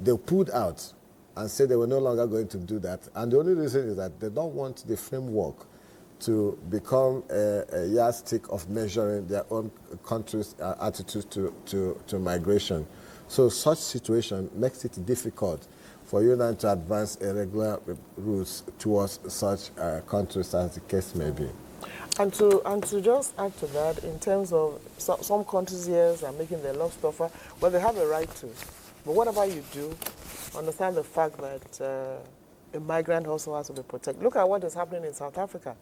they pulled out and said they were no longer going to do that. And the only reason is that they don't want the framework to become a yardstick of measuring their own country's attitude to migration. So such situation makes it difficult for you now to advance irregular routes towards such countries as the case may be. And to just add to that, in terms of some countries here are making their laws tougher, well, they have a right to. But whatever you do, understand the fact that a migrant also has to be protected. Look at what is happening in South Africa,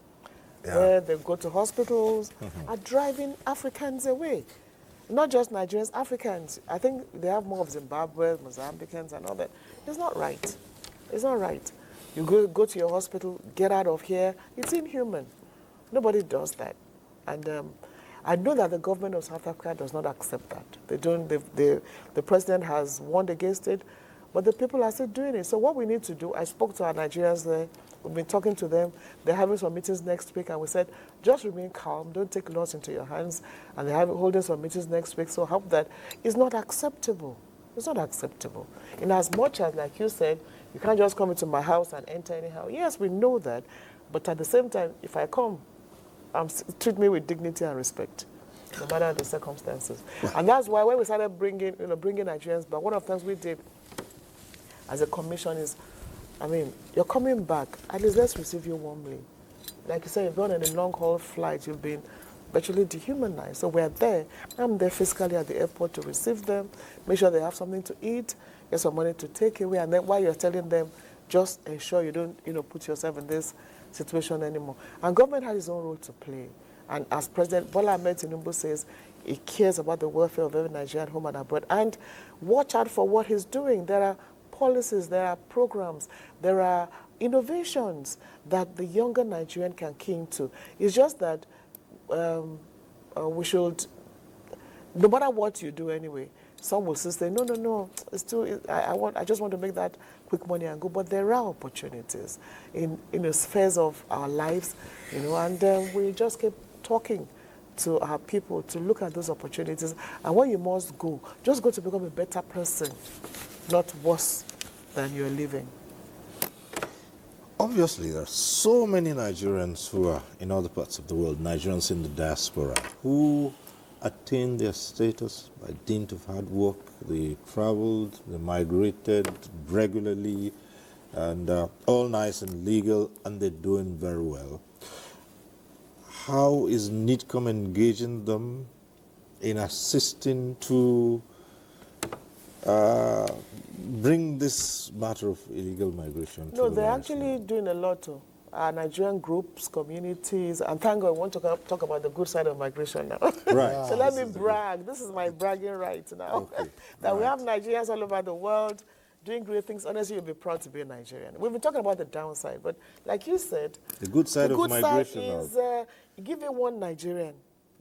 where they go to hospitals, are driving Africans away. Not just Nigerians, Africans. I think they have more of Zimbabwe, Mozambicans and all that. It's not right. It's not right. You go to your hospital, get out of here. It's inhuman. Nobody does that. And I know that the government of South Africa does not accept that. They don't. The president has warned against it, but the people are still doing it. So what we need to do, I spoke to our Nigerians there. We've been talking to them. They're having some meetings next week, and we said, just remain calm. Don't take laws into your hands. And they're holding some meetings next week. So hope that it's not acceptable. It's not acceptable. In as much as, like you said, you can't just come into my house and enter anyhow. Yes, we know that. But at the same time, if I come, treat me with dignity and respect, no matter the circumstances. And that's why when we started bringing Nigerians back, one of the things we did as a commission is, I mean, you're coming back, at least let's receive you warmly. Like you said, you've gone on a long-haul flight, you've been virtually dehumanized. So we're there. I'm there physically at the airport to receive them, make sure they have something to eat, get some money to take away, and then while you're telling them, just ensure you don't, put yourself in this situation anymore. And government has its own role to play. And as President Bola Ahmed Tinubu says, he cares about the welfare of every Nigerian home and abroad. And watch out for what he's doing. There are policies, there are programs, there are innovations that the younger Nigerian can key into. It's just that we should, no matter what you do anyway, some will still say, no, it's too, I just want to make that quick money and go. But there are opportunities in the spheres of our lives, and we just keep talking to our people to look at those opportunities. And when you must go, just go to become a better person, not worse than you're living. Obviously, there are so many Nigerians who are in other parts of the world, Nigerians in the diaspora, who attain their status by dint of hard work. They traveled, they migrated regularly, and all nice and legal, and they're doing very well. How is NIDCOM engaging them in assisting to bring this matter of illegal migration to No, the they're management? actually doing a lot too. Nigerian groups, communities, and thank God, I want to talk about the good side of migration now. Right. So let me brag. This is my bragging right now. Okay. That we have Nigerians all over the world doing great things. Honestly, you'll be proud to be a Nigerian. We've been talking about the downside, but like you said, the good side of migration is you give me one Nigerian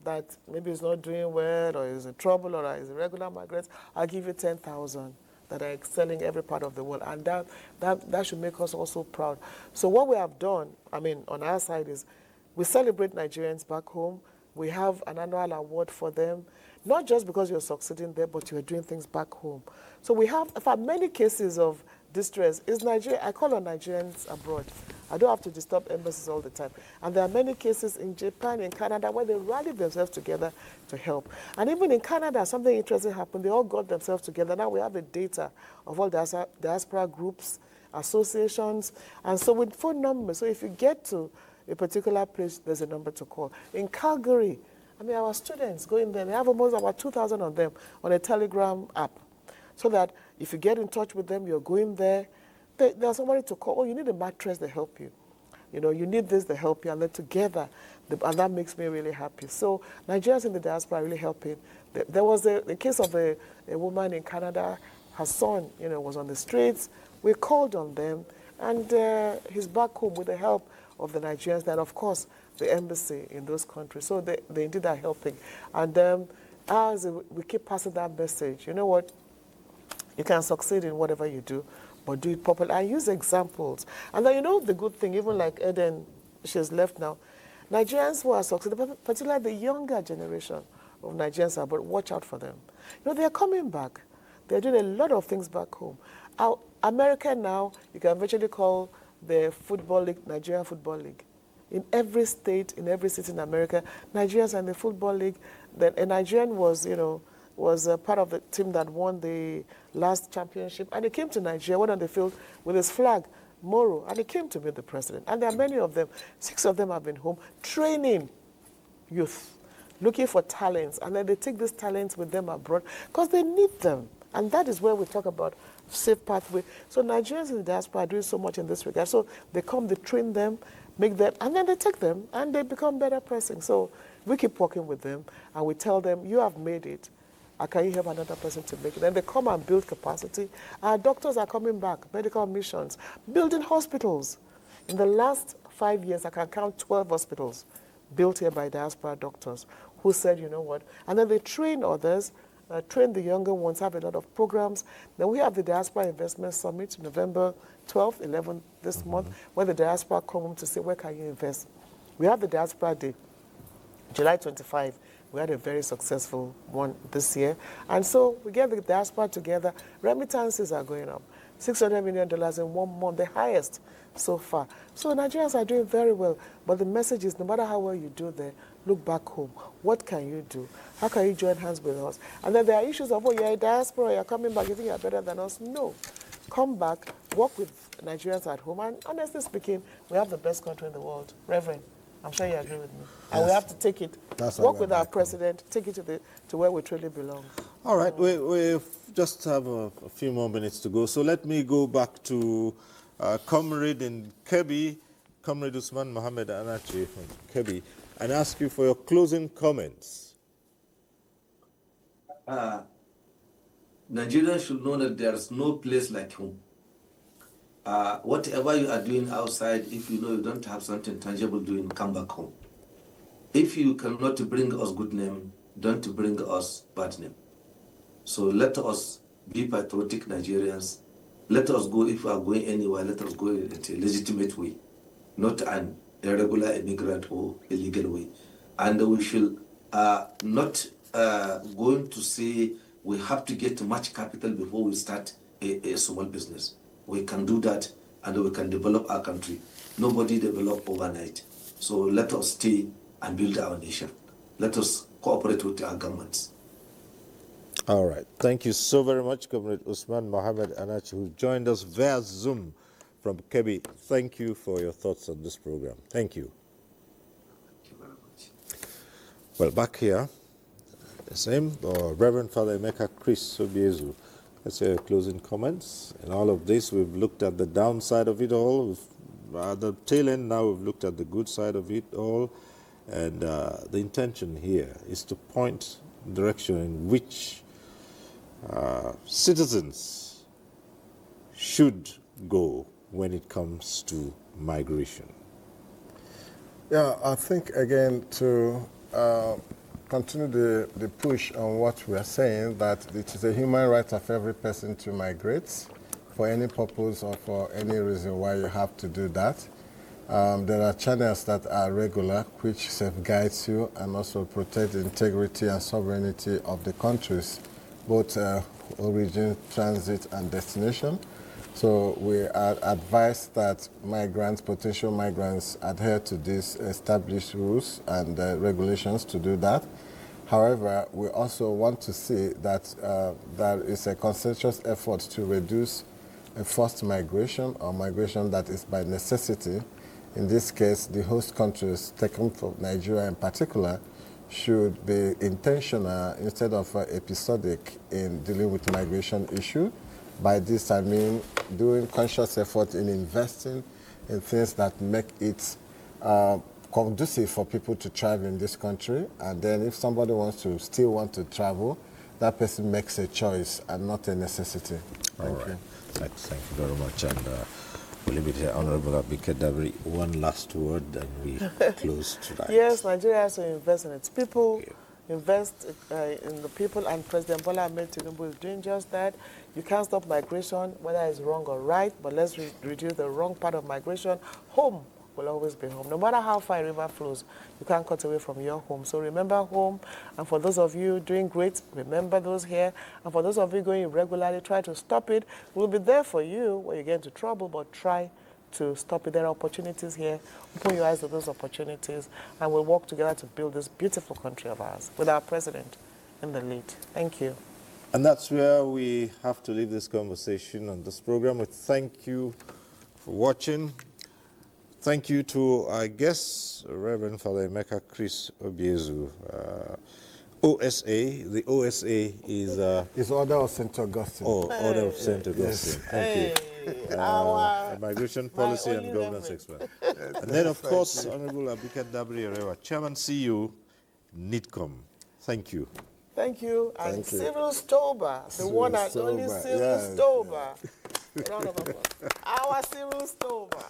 that maybe is not doing well or is in trouble or is a regular migrant, I'll give you 10,000 that are excelling every part of the world. And that should make us also proud. So what we have done, I mean, on our side is we celebrate Nigerians back home. We have an annual award for them, not just because you're succeeding there, but you're doing things back home. So we have, in fact, many cases of distress. Is Nigeria, I call on Nigerians abroad. I don't have to disturb embassies all the time. And there are many cases in Japan, in Canada, where they rallied themselves together to help. And even in Canada, something interesting happened. They all got themselves together. Now we have the data of all diaspora groups, associations, and so with phone numbers. So if you get to a particular place, there's a number to call. In Calgary, I mean, our students go in there. They have almost about 2,000 of them on a Telegram app. So that if you get in touch with them, you're going there, there's somebody to call. Oh, you need a mattress, they help you. You need this, they help you. And then together, and that makes me really happy. So Nigerians in the diaspora are really helping. There was the case of a woman in Canada. Her son, was on the streets. We called on them, and he's back home with the help of the Nigerians and, of course, the embassy in those countries. So they indeed are helping. And as we keep passing that message, you know what? You can succeed in whatever you do, but do it properly. I use examples. And then, the good thing, even like Eden, she's left now, Nigerians who are succeeding, particularly the younger generation of Nigerians, but watch out for them. They're coming back. They're doing a lot of things back home. America now, you can virtually call the football league Nigerian Football League. In every state, in every city in America, Nigerians are in the football league. Then a Nigerian was part of the team that won the last championship. And he came to Nigeria, went on the field with his flag, Moro, and he came to meet the president. And there are many of them. 6 of them have been home training youth, looking for talents. And then they take these talents with them abroad because they need them. And that is where we talk about safe pathway. So Nigerians in the diaspora are doing so much in this regard. So they come, they train them, make them, and then they take them, and they become better persons. So we keep working with them, and we tell them, you have made it. Can you help another person to make it? Then they come and build capacity. Our doctors are coming back, medical missions, building hospitals. In the last 5 years, I can count 12 hospitals built here by diaspora doctors who said, you know what, and then they train others, train the younger ones, have a lot of programs. Then we have the Diaspora Investment Summit, November 12th, 11th this month, where the diaspora come home to say, where can you invest? We have the Diaspora Day, July 25. We had a very successful one this year. And so we get the diaspora together. Remittances are going up. $600 million in 1 month, the highest so far. So Nigerians are doing very well. But the message is, no matter how well you do there, look back home. What can you do? How can you join hands with us? And then there are issues of, oh, you're a diaspora, you're coming back, you think you're better than us. No. Come back, work with Nigerians at home. And honestly speaking, we have the best country in the world. Reverend, I'm sure you agree with me. And we have to take it, work with our president, take it to where we truly belong. All right, we just have a few more minutes to go. So let me go back to Comrade in Kebbi, Comrade Usman Mohammed Anachi from Kebbi, and ask you for your closing comments. Nigerians should know that there is no place like home. Whatever you are doing outside, if you know you don't have something tangible doing, come back home. If you cannot bring us good name, don't bring us bad name. So let us be patriotic Nigerians. Let us go, if we are going anywhere, let us go in a legitimate way, not an irregular immigrant or illegal way. And we should not going to say we have to get much capital before we start a small business. We can do that and we can develop our country. Nobody develop overnight. So let us stay and build our nation. Let us cooperate with our governments. All right. Thank you so very much, Comrade Usman Mohammed Anachi, who joined us via Zoom from Kebbi. Thank you for your thoughts on this program. Thank you. Thank you very much. Well, back here, the same, Reverend Father Emeka Chris Obiezu. Let's hear your closing comments. In all of this, we've looked at the downside of it all. At the tail end now, we've looked at the good side of it all. And the intention here is to point the direction in which citizens should go when it comes to migration. Yeah, I think, again, to continue the push on what we are saying, that it is a human right of every person to migrate for any purpose or for any reason why you have to do that. There are channels that are regular, which safeguards you and also protect the integrity and sovereignty of the countries, both origin, transit, and destination. So we are advised that migrants, potential migrants, adhere to these established rules and regulations to do that. However, we also want to see that there is a consensus effort to reduce a forced migration or migration that is by necessity. In this case, the host countries, taken from Nigeria in particular, should be intentional instead of episodic in dealing with migration issue. By this, I mean doing conscious effort in investing in things that make it conducive for people to travel in this country. And then if somebody still want to travel, that person makes a choice and not a necessity. Thank you. Thank you very much. And we'll leave it here. Honorable Abike Dabiri, one last word and we close tonight. Yes, Nigeria has to invest in its people, invest in the people, and President Bola Ahmed Tinubu is doing just that. You can't stop migration, whether it's wrong or right, but let's reduce the wrong part of migration. Home will always be home. No matter how far a river flows, you can't cut away from your home. So remember home, and for those of you doing great, remember those here. And for those of you going irregularly, try to stop it. We'll be there for you when you get into trouble, but try to stop it. There are opportunities here. Open your eyes to those opportunities, and we'll work together to build this beautiful country of ours with our president in the lead. Thank you. And that's where we have to leave this conversation on this program. We thank you for watching. Thank you to our guests, Reverend Father Emeka Chris Obiezu, OSA. The OSA is Order of St. Augustine. Oh, Order of St. Augustine. Thank you. Migration policy and governance expert. And then, of course, Honorable Abike Dabiri, Chairman CEO, NIDCOM. Thank you. Thank you. And Cyril Stober, the one and only Cyril Stober. Round of applause. Our Cyril Stober.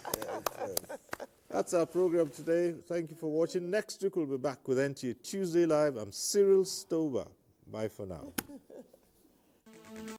That's our program today. Thank you for watching. Next week we'll be back with NTA Tuesday Live. I'm Cyril Stover. Bye for now.